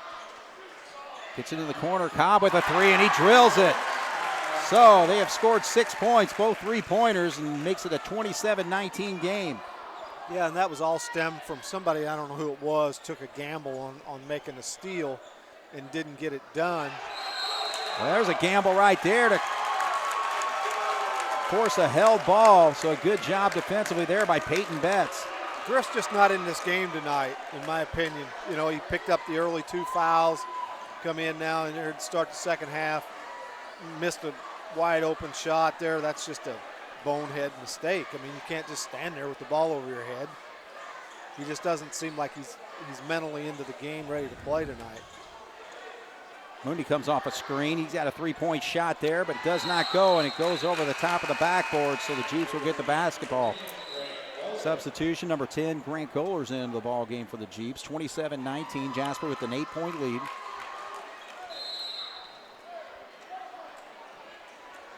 Gets into the corner, Cobb with a 3, and he drills it. So they have scored 6 points, both 3-pointers, and makes it a 27-19 game. Yeah, and that was all stemmed from somebody, I don't know who it was, took a gamble on making a steal and didn't get it done. Well, there's a gamble right there to force a held ball. So a good job defensively there by Peyton Betts. Griff's just not in this game tonight, in my opinion. You know, he picked up the early 2 fouls, come in now and start the second half, missed a wide open shot there. That's just a bonehead mistake. I mean, you can't just stand there with the ball over your head. He just doesn't seem like he's mentally into the game, ready to play tonight. Mooney comes off a screen. He's got a 3-point shot there, but it does not go, and it goes over the top of the backboard, so the Jeeps will get the basketball. Substitution, number 10, Grant Goler's into the ball game for the Jeeps. 27-19, Jasper with an 8-point lead.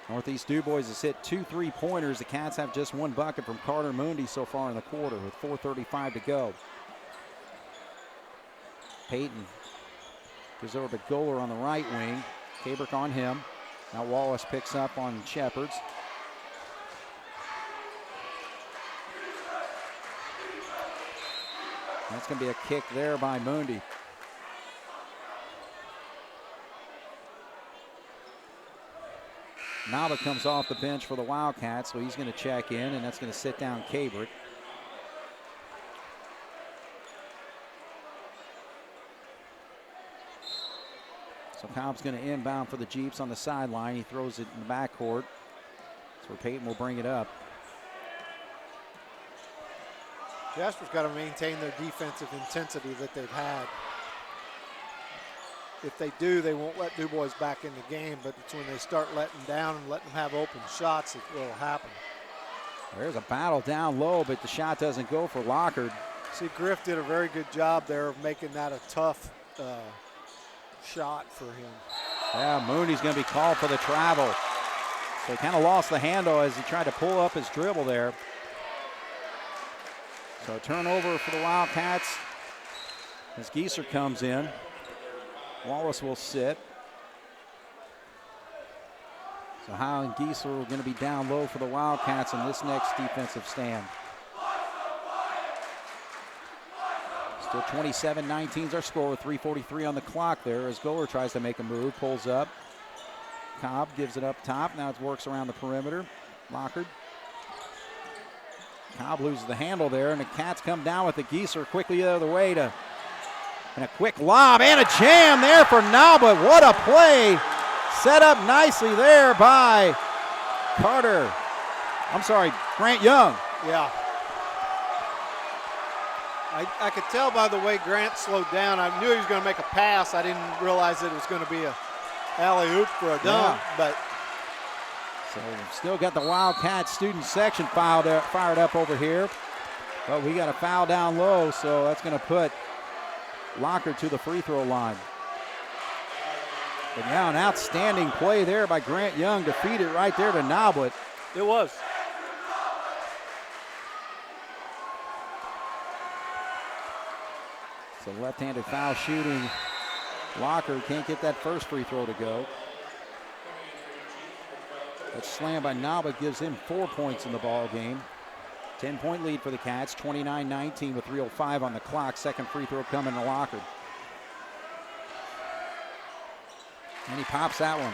Northeast Dubois has hit 2 3-pointers. The Cats have just 1 bucket from Carter Mooney so far in the quarter with 4:35 to go. Peyton gives over to Goler on the right wing. Cabrick on him. Now Wallace picks up on Shepherds. That's going to be a kick there by Mooney. Nava comes off the bench for the Wildcats, so he's going to check in, and that's going to sit down Cabrick. So Cobb's going to inbound for the Jeeps on the sideline. He throws it in the backcourt. So Peyton will bring it up. Jasper's got to maintain their defensive intensity that they've had. If they do, they won't let Dubois back in the game, but it's when they start letting down and letting them have open shots that will happen. There's a battle down low, but the shot doesn't go for Lockard. See, Griff did a very good job there of making that a tough shot for him. Yeah, Mooney's going to be called for the travel. So he kind of lost the handle as he tried to pull up his dribble there. So a turnover for the Wildcats as Gieser comes in. Wallace will sit. So Heil and Gieser are going to be down low for the Wildcats in this next defensive stand. Still 27-19 is our score with 3:43 on the clock there as Goler tries to make a move, pulls up. Cobb gives it up top. Now it works around the perimeter. Lockard. Cobb loses the handle there, and the Cats come down with the Gieser quickly the other way to, and a quick lob and a jam there for Nalba. What a play. Set up nicely there by Grant Young. Yeah. I could tell by the way Grant slowed down. I knew he was going to make a pass. I didn't realize that it was going to be a alley-oop for a dunk. But so we've still got the Wildcat student section fired up over here. But we got a foul down low, so that's going to put Lockard to the free throw line. But yeah, an outstanding play there by Grant Young to feed it right there to Noblet. It was. So left-handed foul shooting. Lockard can't get that first free throw to go. That slam by Noblet gives him 4 points in the ball game. 10-point lead for the Cats, 29-19 with 3:05 on the clock. Second free throw coming to Lockard. And he pops that one.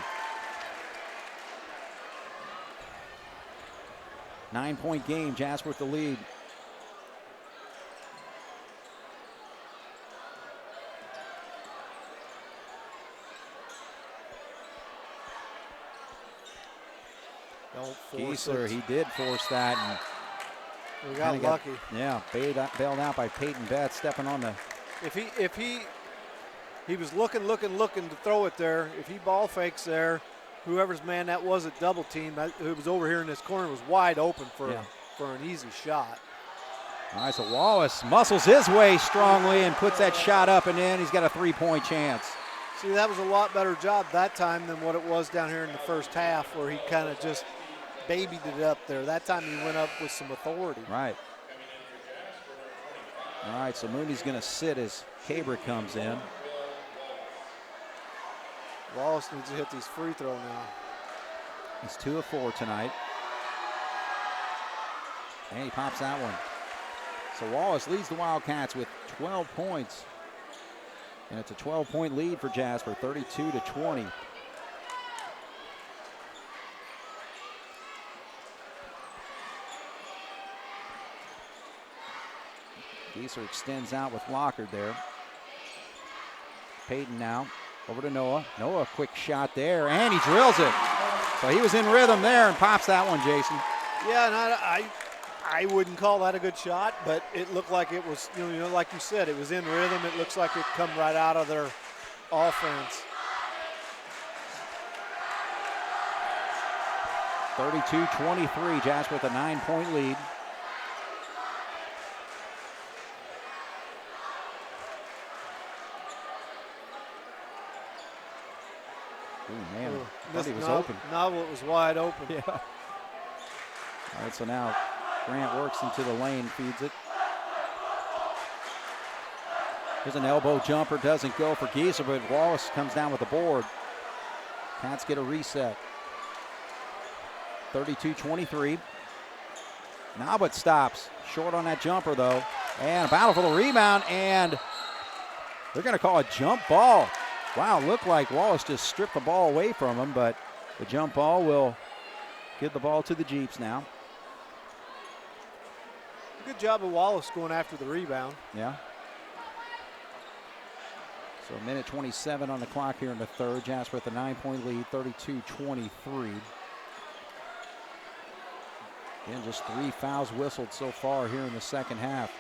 9-point game, Jasper with the lead. Don't force Gieser, it. he did force that. And We got lucky. Bailed out by Peyton Betts stepping on the. If he was looking to throw it there. If he ball fakes there, whoever's man that was at double team, who was over here in this corner, was wide open for an easy shot. All right, so Wallace muscles his way strongly and puts that shot up and in. He's got a 3-point chance. See, that was a lot better job that time than what it was down here in the first half, where he kind of just babied it up there. That time he went up with some authority. Right. All right, so Mooney's going to sit as Cabrick comes in. Wallace needs to hit these free throw now. He's 2 of 4 tonight. And he pops that one. So Wallace leads the Wildcats with 12 points. And it's a 12-point lead for Jasper, 32-20. Gieser extends out with Lockard there. Peyton now over to Noah. Noah, quick shot there, and he drills it. So he was in rhythm there and pops that one, Jason. Yeah, and I wouldn't call that a good shot, but it looked like it was, you know, like you said, it was in rhythm. It looks like it come right out of their offense. 32-23, Jasper with a 9-point lead. Ooh, man, I thought he was open. Novel, it was wide open. Yeah. All right, so now Grant works into the lane, feeds it. Here's an elbow jumper, doesn't go for Gieser, but Wallace comes down with the board. Cats get a reset. 32-23. Noblet stops, short on that jumper though. And a battle for the rebound, and they're gonna call a jump ball. Wow, looked like Wallace just stripped the ball away from him, but the jump ball will give the ball to the Jeeps now. Good job of Wallace going after the rebound. Yeah. So a minute 27 on the clock here in the third. Jasper with a 9-point lead, 32-23. Again, just 3 fouls whistled so far here in the second half.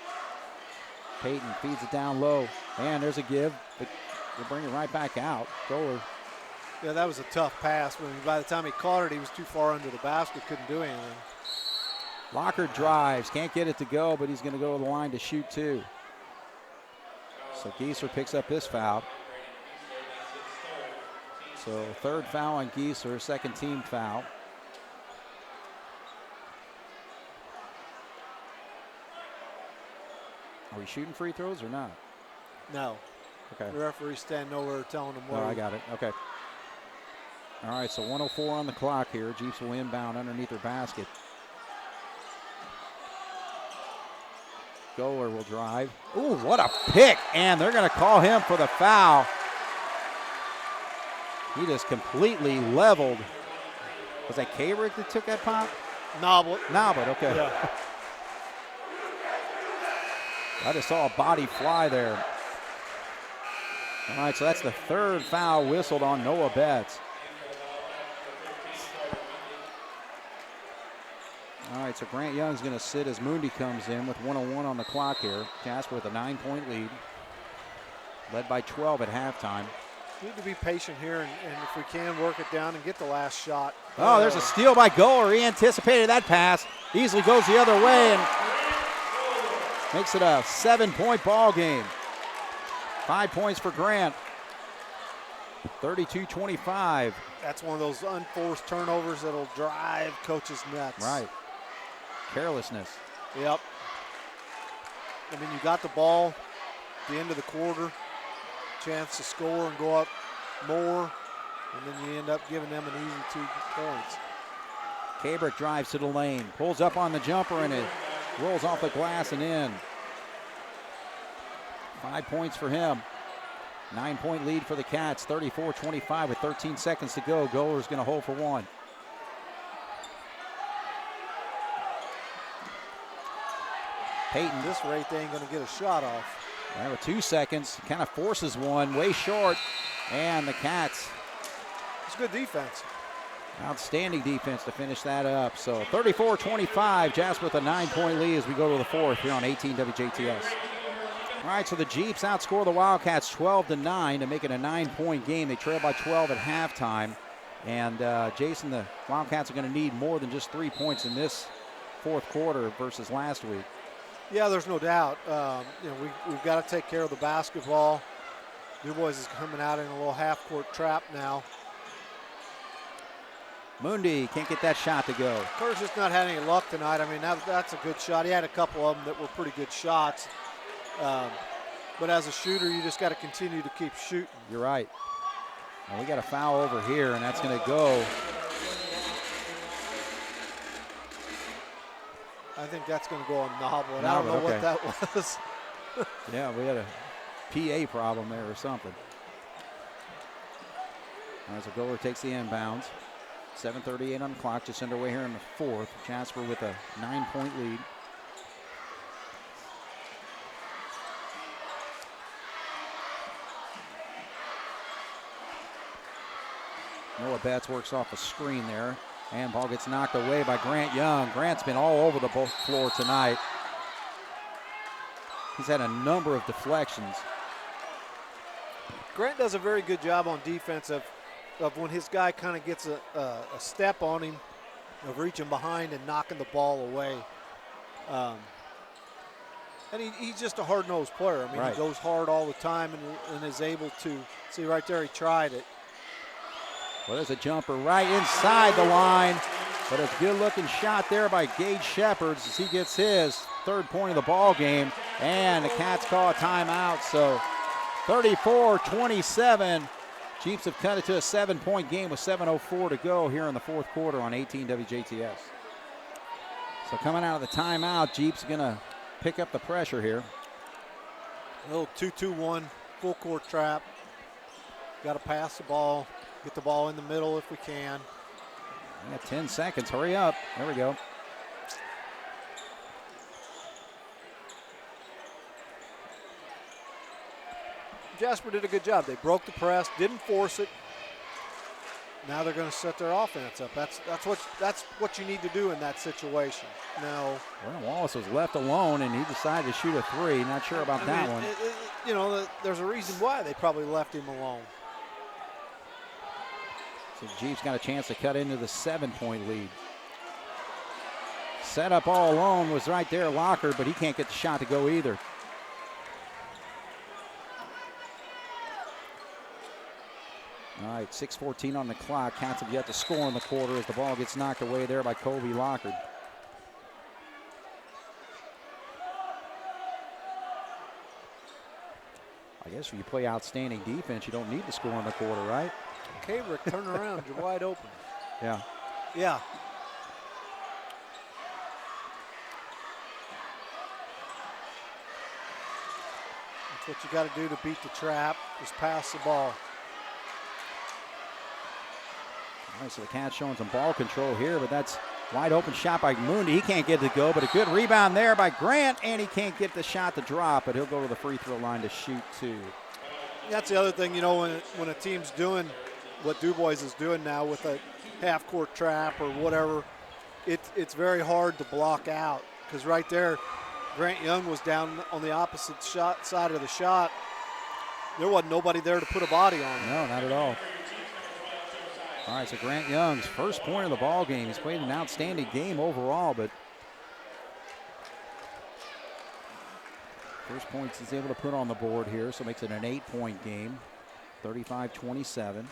Peyton feeds it down low, and there's a give, but we'll bring it right back out. Goer. Yeah, that was a tough pass. By the time he caught it, he was too far under the basket, couldn't do anything. Lockard drives, can't get it to go, but he's going to go to the line to shoot 2. So Gieser picks up his foul. So third foul on Gieser, second team foul. Are we shooting free throws or not? No. Okay. The referee standing over telling him what. Oh, I got it. Okay. All right, so 1:04 on the clock here. Jeeps will inbound underneath their basket. Goer will drive. Ooh, what a pick. And they're going to call him for the foul. He just completely leveled. Was that Cabrick that took that pop? Noblet. Noblet, okay. Yeah. I just saw a body fly there. All right, so that's the third foul whistled on Noah Betts. All right, so Grant Young's going to sit as Moondy comes in with 1:01 on the clock here. Jasper with a 9-point lead, led by 12 at halftime. Need to be patient here, and if we can, work it down and get the last shot. Oh, there's a steal by Goer. He anticipated that pass. Easily goes the other way and makes it a 7-point ball game. 5 points for Grant. 32-25. That's one of those unforced turnovers that'll drive coaches nuts. Right. Carelessness. Yep. I mean, you got the ball at the end of the quarter, chance to score and go up more, and then you end up giving them an easy 2 points. Cabrick drives to the lane, pulls up on the jumper, and it rolls off the glass and in. 5 points for him. 9-point lead for the Cats, 34-25 with 13 seconds to go. Goer's going to hold for 1. Peyton. This rate they ain't going to get a shot off. Right, with 2 seconds, kind of forces one, way short, and the Cats. It's good defense. Outstanding defense to finish that up. So 34-25, Jasper with a 9-point lead as we go to the fourth here on 18 WJTS. All right, so the Jeeps outscore the Wildcats 12-9 to make it a 9-point game. They trail by 12 at halftime. And Jason, the Wildcats are going to need more than just 3 points in this fourth quarter versus last week. Yeah, there's no doubt. We've got to take care of the basketball. Dubois is coming out in a little half-court trap now. Mundi can't get that shot to go. Kerr's just not had any luck tonight. I mean, that's a good shot. He had a couple of them that were pretty good shots. But as a shooter, you just got to continue to keep shooting. You're right. Well, we got a foul over here, and that's going to go. I think that's going to go on Nobblet. I don't know what that was. Yeah, we had a PA problem there or something. As a goaler takes the inbounds. 7:38 on the clock, just underway here in the fourth. Jasper with a 9-point lead. Noah Betts works off a screen there, and ball gets knocked away by Grant Young. Grant's been all over the floor tonight. He's had a number of deflections. Grant does a very good job on defense of when his guy kind of gets a step on him, of reaching behind and knocking the ball away. And he's just a hard-nosed player. I mean, He goes hard all the time and is able to, see right there, he tried it. Well, there's a jumper right inside the line, but a good-looking shot there by Gage Shepherds as he gets his third point of the ball game, and the Cats call a timeout. So 34-27. Jeeps have cut it to a 7-point game with 7:04 to go here in the fourth quarter on 18 WJTS. So coming out of the timeout, Jeeps are going to pick up the pressure here. A little 2-2-1 full court trap. Got to pass the ball, get the ball in the middle if we can. We got 10 seconds. Hurry up. There we go. Jasper did a good job. They broke the press, didn't force it. Now they're going to set their offense up. That's what you need to do in that situation. Now, Wallace was left alone, and he decided to shoot a three. Not sure about that one. There's a reason why they probably left him alone. So Jeeps got a chance to cut into the 7-point lead. Set up all alone was right there, Locker, but he can't get the shot to go either. All right, 6:14 on the clock. Cats have yet to score in the quarter as the ball gets knocked away there by Colby Lockard. I guess if you play outstanding defense, you don't need to score in the quarter, right? Okay, Rick, turn around. You're wide open. Yeah. Yeah. That's what you got to do to beat the trap, just pass the ball. All right, so the Cats showing some ball control here, but that's wide open shot by Mundi. He can't get it to go, but a good rebound there by Grant, and he can't get the shot to drop, but he'll go to the free throw line to shoot two. That's the other thing, when a team's doing what Dubois is doing now with a half-court trap or whatever, it's very hard to block out, because right there, Grant Young was down on the opposite side of the shot. There wasn't nobody there to put a body on him. No, not at all. All right, so Grant Young's first point of the ball game. He's played an outstanding game overall, but first points he's able to put on the board here, so makes it an 8-point game, 35-27.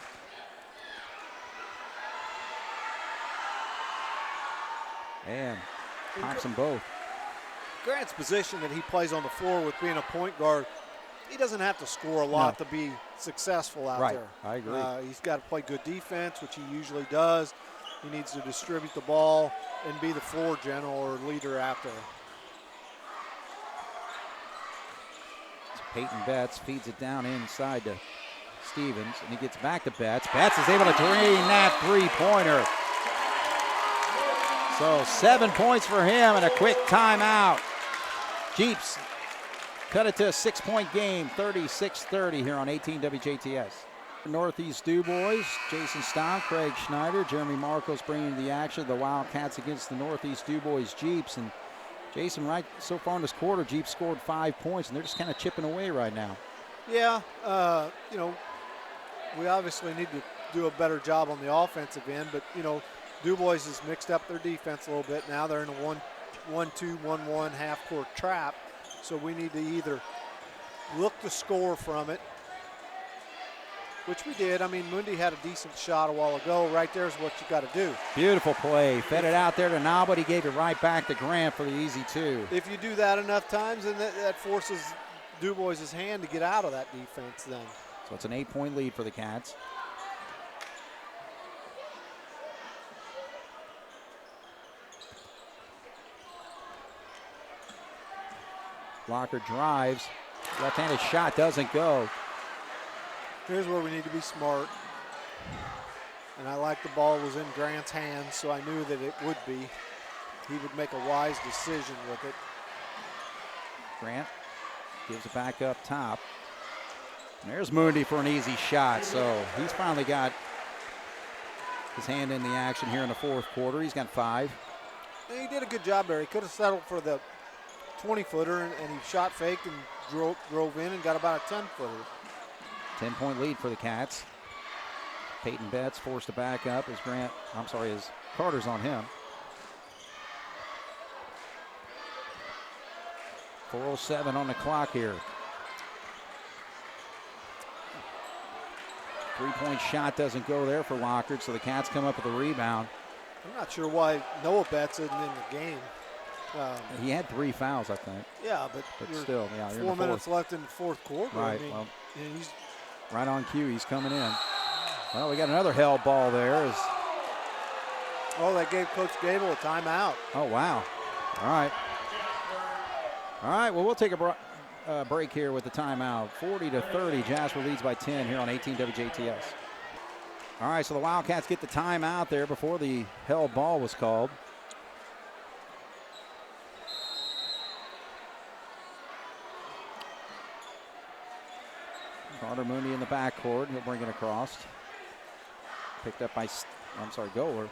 And pops them both. Grant's position that he plays on the floor with being a point guard, he doesn't have to score a lot to be successful out there. I agree. He's got to play good defense, which he usually does. He needs to distribute the ball and be the floor general or leader out there. So Peyton Betts feeds it down inside to Stevens, and he gets back to Betts. Betts is able to drain that three-pointer. So 7 points for him and a quick timeout. Jeeps cut it to a 6-point game, 36-30 here on 18 WJTS. Northeast Dubois, Jason Stamm, Craig Schneider, Jeremy Marcos bringing the action. The Wildcats against the Northeast Dubois Jeeps. And Jason, right so far in this quarter, Jeeps scored 5 points, and they're just kind of chipping away right now. Yeah, you know, we obviously need to do a better job on the offensive end, but, you know, Dubois has mixed up their defense a little bit. Now they're in a 1-2, 1-1 half-court trap, so we need to either look to score from it, which we did. I mean, Mundi had a decent shot a while ago. Right there's what you got to do. Beautiful play. Fed it out there to Nobody. He gave it right back to Grant for the easy 2. If you do that enough times, then that forces Dubois' hand to get out of that defense then. So it's an 8-point lead for the Cats. Blocker drives. Left-handed shot doesn't go. Here's where we need to be smart. And I like the ball was in Grant's hands, so I knew that it would be. He would make a wise decision with it. Grant gives it back up top. And there's Mundi for an easy shot. So he's finally got his hand in the action here in the fourth quarter. He's got 5. And he did a good job there. He could have settled for the 20-footer, and he shot faked and drove in and got about a 10-footer. 10-point lead for the Cats. Peyton Betts forced to back up as as Carter's on him. 4:07 on the clock here. 3-point shot doesn't go there for Lockard, so the Cats come up with a rebound. I'm not sure why Noah Betts isn't in the game. He had 3 fouls, I think. Yeah, but still, yeah, 4 minutes left in the fourth quarter. Right, I mean, well, he's right on cue. He's coming in. Well, we got another held ball there. That gave Coach Gable a timeout. Oh, wow. All right. All right, well, we'll take a break here with the timeout. 40-30, Jasper leads by 10 here on 18 WJTS. All right, so the Wildcats get the timeout there before the held ball was called. Carter Mundi in the backcourt. He'll bring it across. Picked up by, Goler.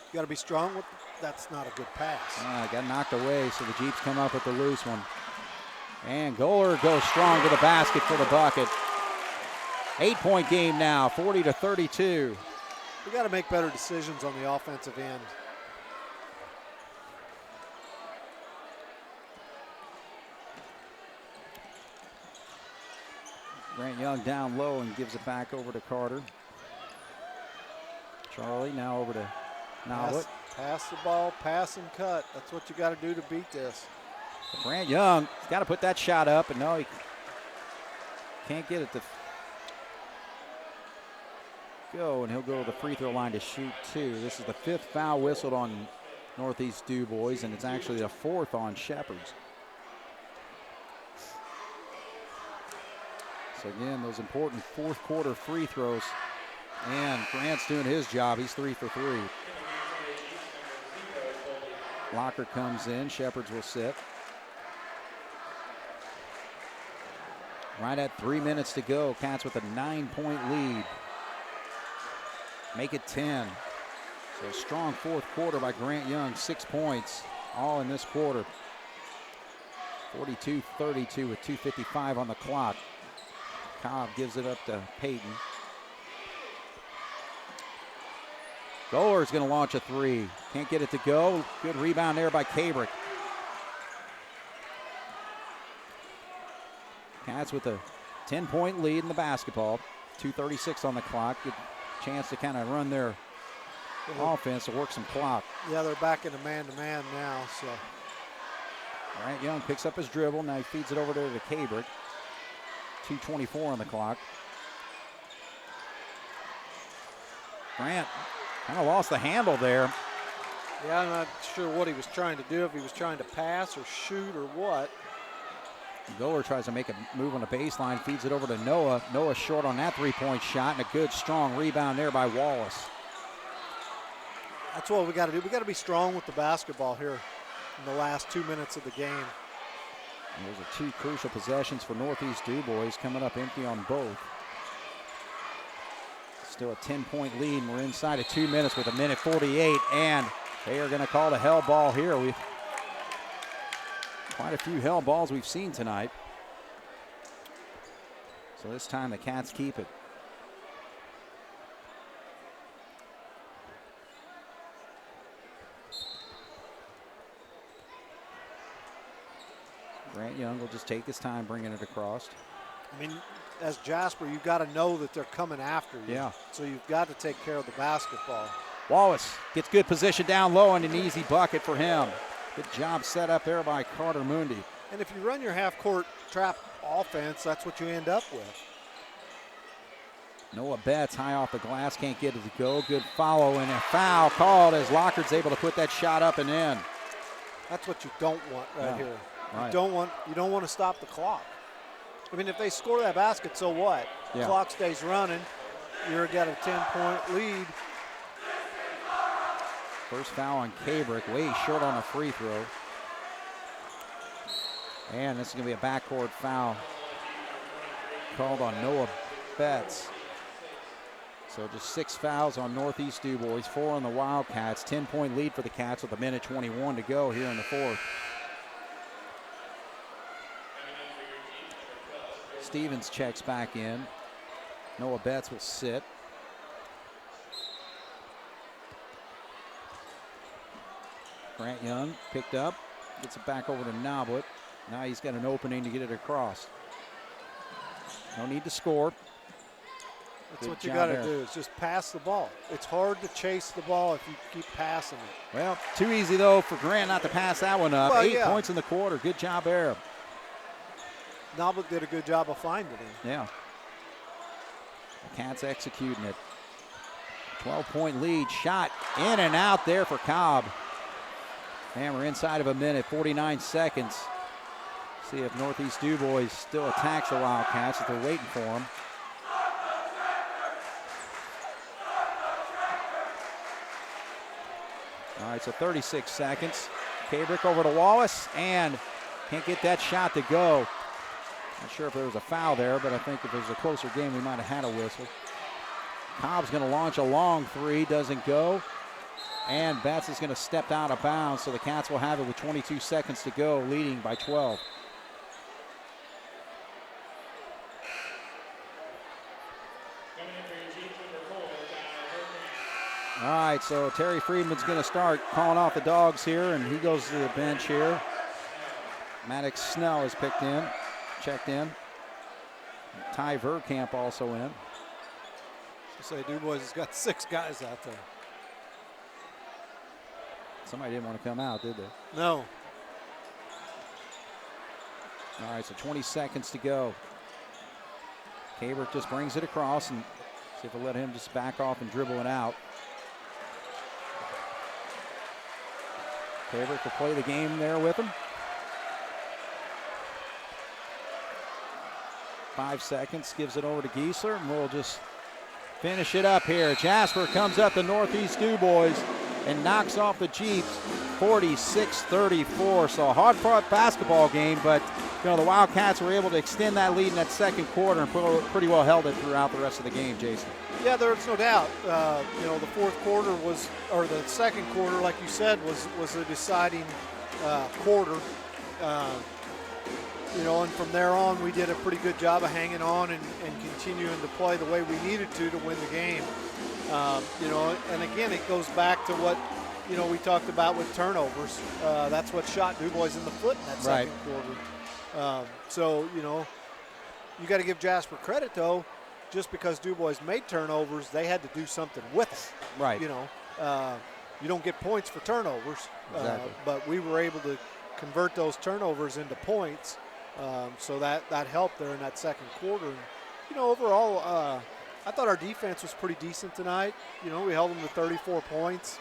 You got to be strong with. That's not a good pass. Got knocked away, so the Jeeps come up with the loose one. And Goler goes strong to the basket for the bucket. 8-point game now, 40-32. We got to make better decisions on the offensive end. Grant Young down low and gives it back over to Carter. Charlie now over to Nowlet. Pass the ball, pass and cut. That's what you got to do to beat this. Grant Young has got to put that shot up, and no, he can't get it to go, and he'll go to the free throw line to shoot 2. This is the 5th foul whistled on Northeast Dubois, and it's actually the 4th on Shepherds. So again, those important fourth quarter free throws, and Grant's doing his job. He's 3 for 3. Locker comes in, Shepherds will sit. Right at 3 minutes to go, Cats with a 9-point lead. Make it 10. So a strong fourth quarter by Grant Young, 6 points, all in this quarter. 42-32 with 2:55 on the clock. Cobb gives it up to Peyton. Goler's going to launch a 3. Can't get it to go. Good rebound there by Cabrick. Cats with a 10-point lead in the basketball. 2:36 on the clock. Good chance to kind of run their offense to work some clock. Yeah, they're back into man-to-man now. So Grant Young picks up his dribble. Now he feeds it over there to Cabrick. 2:24 on the clock. Grant kind of lost the handle there. Yeah, I'm not sure what he was trying to do, if he was trying to pass or shoot or what. Goler tries to make a move on the baseline, feeds it over to Noah. Noah short on that 3-point shot, and a good, strong rebound there by Wallace. That's what we got to do. We got to be strong with the basketball here in the last 2 minutes of the game. Those are two crucial possessions for Northeast Dubois, coming up empty on both. Still a 10-point lead, and we're inside of 2 minutes with 1:48, and they are going to call the hell ball here. We've quite a few hell balls we've seen tonight. So this time the Cats keep it. Grant Young will just take his time bringing it across. I mean, as Jasper, you've got to know that they're coming after you. Yeah. So you've got to take care of the basketball. Wallace gets good position down low and an easy bucket for him. Good job set up there by Carter Mundy. And if you run your half-court trap offense, that's what you end up with. Noah Betts high off the glass, can't get it to go. Good follow and a foul called as Lockard's able to put that shot up and in. That's what you don't want here. Right. You don't want to stop the clock. I mean, if they score that basket, so what? The clock stays running. You're got a 10-point lead. First foul on Cabrick, way short on a free throw. And this is going to be a backcourt foul called on Noah Betts. So just 6 fouls on Northeast Dubois, 4 on the Wildcats. 10-point lead for the Cats with 1:21 to go here in the fourth. Stevens checks back in. Noah Betts will sit. Grant Young picked up, gets it back over to Noblet. Now he's got an opening to get it across. No need to score. That's what you got to do, is just pass the ball. It's hard to chase the ball if you keep passing it. Well, too easy, though, for Grant not to pass that one up. Well, 8 points in the quarter. Good job there. Noblet did a good job of finding him. Yeah. The Cats executing it. 12-point lead. Shot in and out there for Cobb. And we're inside of a minute, 49 seconds. See if Northeast Dubois still attacks the Wildcats if they're waiting for them. All right, so 36 seconds. Cabrick over to Wallace, and can't get that shot to go. Not sure if there was a foul there, but I think if it was a closer game, we might have had a whistle. Cobb's going to launch a long three, doesn't go. And Betts is going to step out of bounds, so the Cats will have it with 22 seconds to go, leading by 12. All right, so Terry Friedman's going to start calling off the dogs here, and he goes to the bench here. Maddox Snell is checked in. Ty Verkamp also in. Say Dubois has got 6 guys out there. Somebody didn't want to come out, did they? No. All right, so 20 seconds to go. Cabrick just brings it across, and see if we'll let him just back off and dribble it out. Cabrick will play the game there with him. 5 seconds, gives it over to Giesler, and we'll just finish it up here. Jasper comes up to Northeast Dubois and knocks off the Jeeps 46-34. So a hard-fought basketball game, but you know the Wildcats were able to extend that lead in that second quarter and pretty well held it throughout the rest of the game, Jason. Yeah, there's no doubt. You know, the fourth quarter or the second quarter, like you said, was a deciding quarter. You know, and from there on, we did a pretty good job of hanging on and continuing to play the way we needed to win the game. You know, and again, it goes back to what, you know, we talked about with turnovers. That's what shot Dubois in the foot in that second quarter. So, you know, you got to give Jasper credit, though. Just because Dubois made turnovers, they had to do something with it. Right. You know, you don't get points for turnovers. Exactly. But we were able to convert those turnovers into points. So that helped there in that second quarter. And, you know, overall, I thought our defense was pretty decent tonight. You know, we held them to 34 points.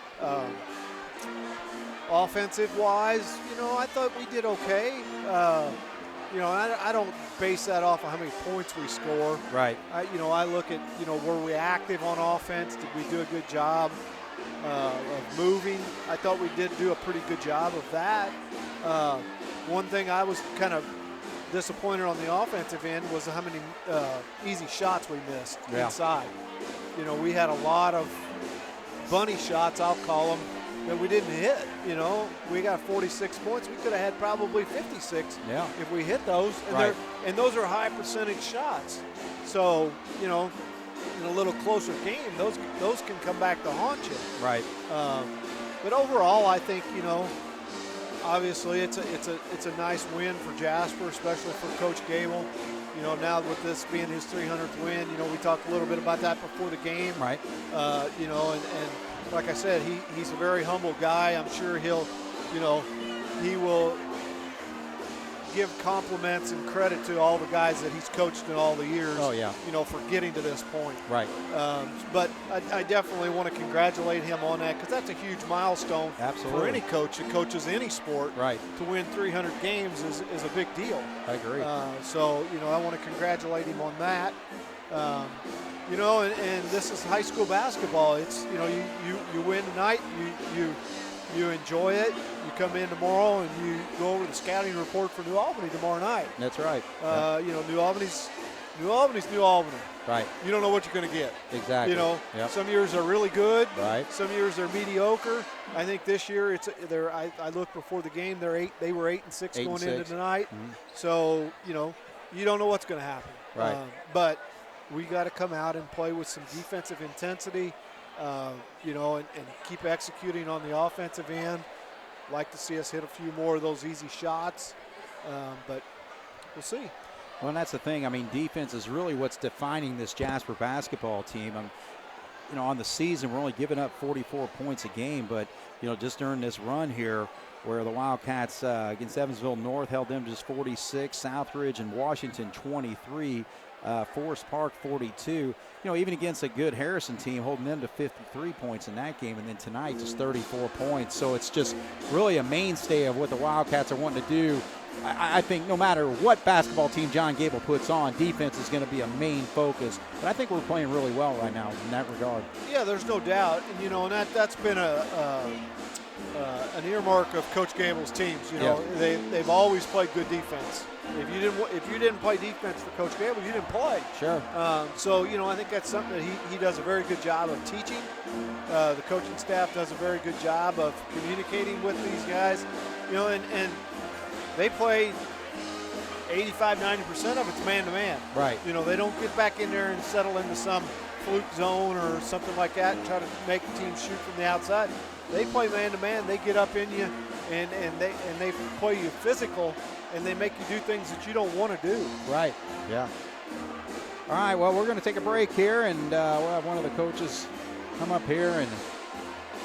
Offensive-wise, you know, I thought we did okay. You know, I don't base that off of how many points we score. Right. You know, I look at, you know, were we active on offense? Did we do a good job of moving? I thought we did do a pretty good job of that. One thing I was kind of disappointed on the offensive end was how many easy shots we missed inside. You know, we had a lot of bunny shots, I'll call them, that we didn't hit. You know, we got 46 points. We could have had probably 56 if we hit those. And those are high percentage shots. So, you know, in a little closer game, those can come back to haunt you. Right. But overall, I think, you know, obviously it's a nice win for Jasper, especially for Coach Gable. You know, now with this being his 300th win, you know, we talked a little bit about that before the game. Right. You know, and like I said, he's a very humble guy. I'm sure he'll, you know, he will give compliments and credit to all the guys that he's coached in all the years. Oh, yeah. You know, for getting to this point. Right. But I definitely want to congratulate him on that, because that's a huge milestone for any coach that coaches any sport. Right. To win 300 games is a big deal. I agree. So, you know, I want to congratulate him on that. You know, and this is high school basketball. It's, you know, you win tonight, you enjoy it. You come in tomorrow and you go over the scouting report for New Albany tomorrow night. That's right. You know, New Albany's New Albany. Right. You don't know what you're going to get. Exactly. You know, some years are really good. Right. Some years they're mediocre. I think this year I looked before the game. They were 8-6 going into tonight. Mm-hmm. So, you know, you don't know what's going to happen. Right. But we got to come out and play with some defensive intensity. You know, and keep executing on the offensive end. Like to see us hit a few more of those easy shots, but we'll see. Well, and that's the thing. I mean, defense is really what's defining this Jasper basketball team. You know, on the season, we're only giving up 44 points a game, but, you know, just during this run here where the Wildcats against Evansville North held them just 46, Southridge and Washington 23, Forest Park 42. You know, even against a good Harrison team, holding them to 53 points in that game, and then tonight just 34 points. So it's just really a mainstay of what the Wildcats are wanting to do. I think no matter what basketball team John Gable puts on, defense is going to be a main focus. But I think we're playing really well right now in that regard. Yeah, there's no doubt. And, you know, and that's been an earmark of Coach Gable's teams. You know, they've always played good defense. If you didn't play defense for Coach Gable, you didn't play. Sure. So, you know, I think that's something that he does a very good job of teaching. The coaching staff does a very good job of communicating with these guys. You know, and they play 85-90% of it's man-to-man. Right. You know, they don't get back in there and settle into some fluke zone or something like that and try to make the team shoot from the outside. They play man-to-man. They get up in you, and they play you physical, and they make you do things that you don't want to do. Right. Yeah. All right. Well, we're going to take a break here, and we'll have one of the coaches come up here and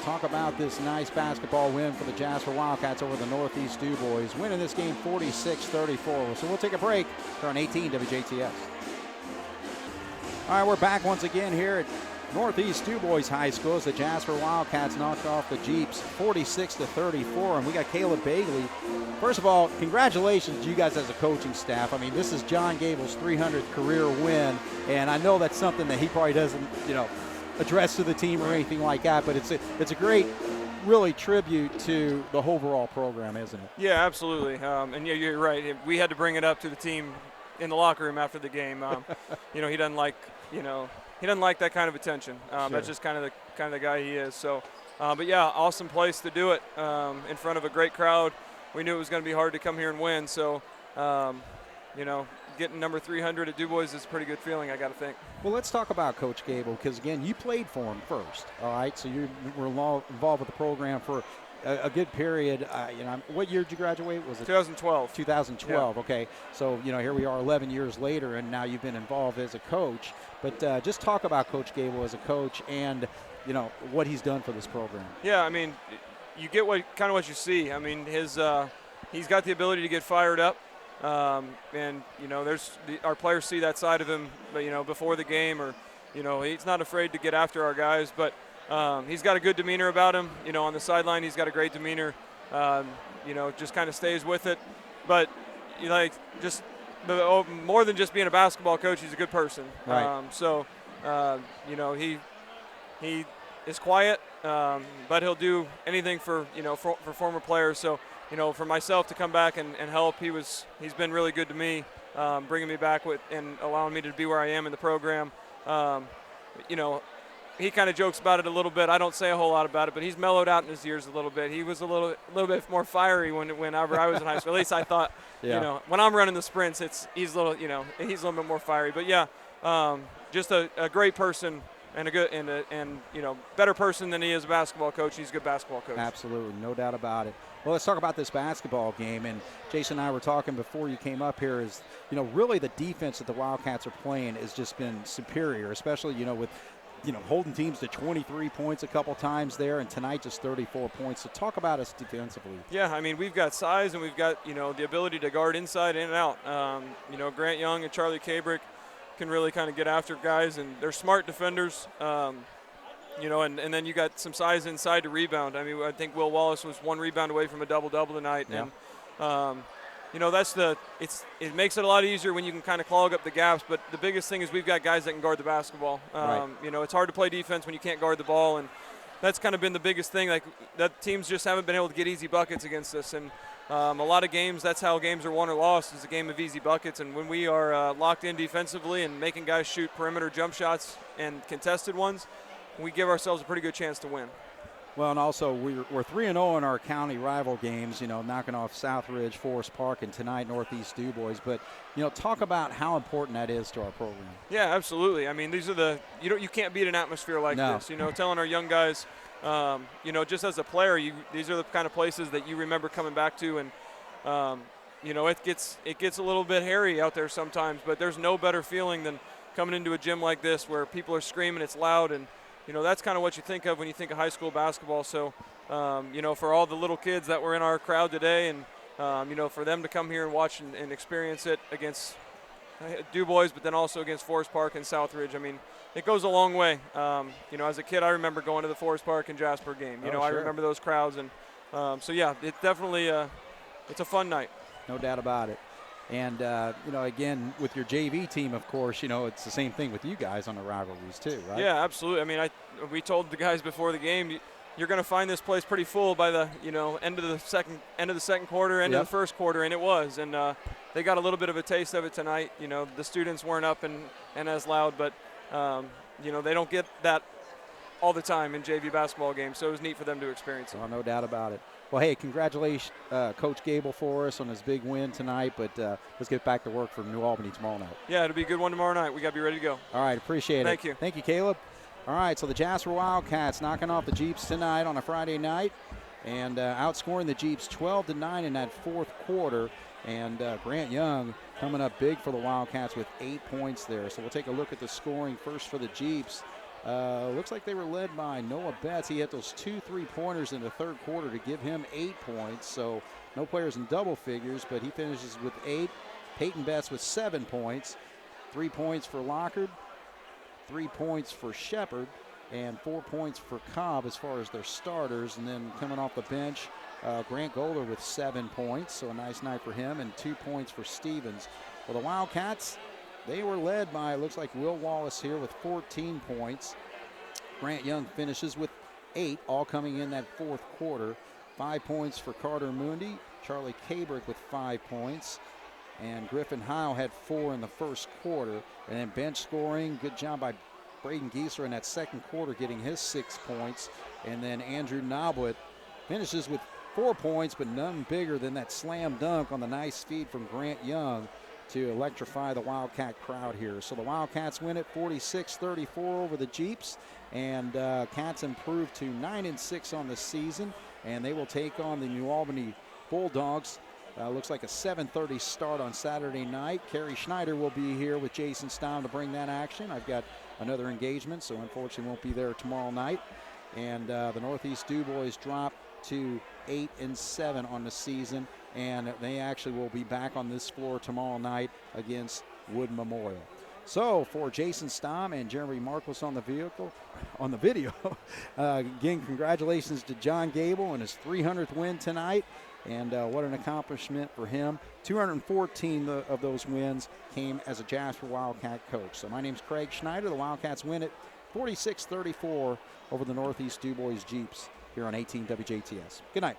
talk about this nice basketball win for the Jasper Wildcats over the Northeast Dubois, winning this game 46-34. So we'll take a break here on 18 WJTS. All right, we're back once again here at Northeast Dubois High School as the Jasper Wildcats knocked off the Jeeps 46-34, and we got Caleb Bagley. First of all, congratulations to you guys as a coaching staff. I mean, this is John Gable's 300th career win, and I know that's something that he probably doesn't, you know, address to the team or anything like that, but it's a great, really tribute to the overall program, isn't it? Yeah, absolutely. And yeah, you're right. We had to bring it up to the team in the locker room after the game. You know, he doesn't like that kind of attention. Sure. That's just kind of the guy he is. So, but yeah, awesome place to do it in front of a great crowd. We knew it was going to be hard to come here and win. So, you know, getting number 300 at Dubois is a pretty good feeling, I got to think. Well, let's talk about Coach Gable, because, again, you played for him first, all right? So you were involved with the program for a good period. You know, what year did you graduate? Was it 2012? 2012, yeah. Okay. So, you know, here we are 11 years later, and now you've been involved as a coach. But just talk about Coach Gable as a coach and, you know, what he's done for this program. Yeah, I mean, you get what you see. I mean, he's got the ability to get fired up. And, you know, our players see that side of him, you know, before the game, or, you know, he's not afraid to get after our guys, but he's got a good demeanor about him. You know, on the sideline, he's got a great demeanor, you know, just kind of stays with it. But, you know, like, just more than just being a basketball coach, he's a good person. Right. So, you know, he is quiet, but he'll do anything for, you know, for former players. So, for myself to come back and help, he's been really good to me, bringing me back and allowing me to be where I am in the program. He kind of jokes about it a little bit. I don't say a whole lot about it, but he's mellowed out in his years a little bit. He was a little bit more fiery whenever I was in high school. At least I thought, when I'm running the sprints, he's a little bit more fiery. But yeah, just a great person and better person than he is a basketball coach. He's a good basketball coach. Absolutely, no doubt about it. Well, let's talk about this basketball game. And Jason and I were talking before you came up here. Is really the defense that the Wildcats are playing has just been superior, especially with holding teams to 23 points a couple times there, and tonight just 34 points. So talk about us defensively. Yeah, I mean, we've got size and we've got, the ability to guard inside in and out. Grant Young and Charlie Kabrick can really kind of get after guys, and they're smart defenders. And then you got some size inside to rebound. I mean, I think Will Wallace was 1 rebound away from a double-double tonight. Yeah. And, it makes it a lot easier when you can kind of clog up the gaps, but the biggest thing is we've got guys that can guard the basketball. Right. It's hard to play defense when you can't guard the ball, and that's kind of been the biggest thing. Like, that teams just haven't been able to get easy buckets against us, and a lot of games, that's how games are won or lost, is a game of easy buckets. And when we are locked in defensively and making guys shoot perimeter jump shots and contested ones, we give ourselves a pretty good chance to win. Well, and also we're 3-0 in our county rival games, knocking off Southridge, Forest Park, and tonight Northeast Dubois. But, talk about how important that is to our program. Yeah, absolutely. I mean, these are you can't beat an atmosphere like this. Telling our young guys, just as a player, these are the kind of places that you remember coming back to, and it gets a little bit hairy out there sometimes. But there's no better feeling than coming into a gym like this where people are screaming, it's loud, and that's kind of what you think of when you think of high school basketball. So, for all the little kids that were in our crowd today, and, for them to come here and watch and experience it against Dubois, but then also against Forest Park and Southridge, I mean, it goes a long way. As a kid, I remember going to the Forest Park and Jasper game. Sure. I remember those crowds. And yeah, it definitely it's a fun night. No doubt about it. And, again, with your JV team, of course, it's the same thing with you guys on the rivalries too, right? Yeah, absolutely. I mean, we told the guys before the game, you're going to find this place pretty full by the, end of the second quarter, end of the first quarter, and it was. And they got a little bit of a taste of it tonight. The students weren't up and as loud, but, they don't get that all the time in JV basketball games, so it was neat for them to experience it. Oh, no doubt about it. Well, hey, congratulations, Coach Gable, for us on his big win tonight, but let's get back to work for New Albany tomorrow night. Yeah, it'll be a good one tomorrow night. We got to be ready to go. All right, appreciate it. Thank you. Thank you, Caleb. All right, so the Jasper Wildcats knocking off the Jeeps tonight on a Friday night and outscoring the Jeeps 12-9 in that fourth quarter. And Grant Young coming up big for the Wildcats with 8 points there. So we'll take a look at the scoring first for the Jeeps. Looks like they were led by Noah Betts. He had those 2 3-pointers in the third quarter to give him 8 points. So no players in double figures, but he finishes with 8. Peyton Betts with 7 points. 3 points for Lockard, 3 points for Shepard, and 4 points for Cobb as far as their starters. And then coming off the bench, Grant Golder with 7 points. So a nice night for him, and 2 points for Stevens. Well, the Wildcats, they were led by, it looks like, Will Wallace here with 14 points. Grant Young finishes with 8, all coming in that fourth quarter. 5 points for Carter Mundy. Charlie Kabrick with 5 points. And Griffin Howe had 4 in the first quarter. And then bench scoring, good job by Braden Gieser in that second quarter getting his 6 points. And then Andrew Noblet finishes with 4 points, but none bigger than that slam dunk on the nice feed from Grant Young to electrify the Wildcat crowd here. So the Wildcats win it 46-34 over the Jeeps, and Cats improve to 9-6 on the season, and they will take on the New Albany Bulldogs. Looks like a 7:30 start on Saturday night. Kerry Schneider will be here with Jason Stamm to bring that action. I've got another engagement, so unfortunately won't be there tomorrow night. And the Northeast Dubois drop to 8-7 on the season, and they actually will be back on this floor tomorrow night against Wood Memorial. So for Jason Stamm and Jeremy Marcos on the video, again, congratulations to John Gable and his 300th win tonight, and what an accomplishment for him. 214 of those wins came as a Jasper Wildcat coach. So my name's Craig Schneider. The Wildcats win it 46-34 over the Northeast Dubois Jeeps here on 18 WJTS. Good night.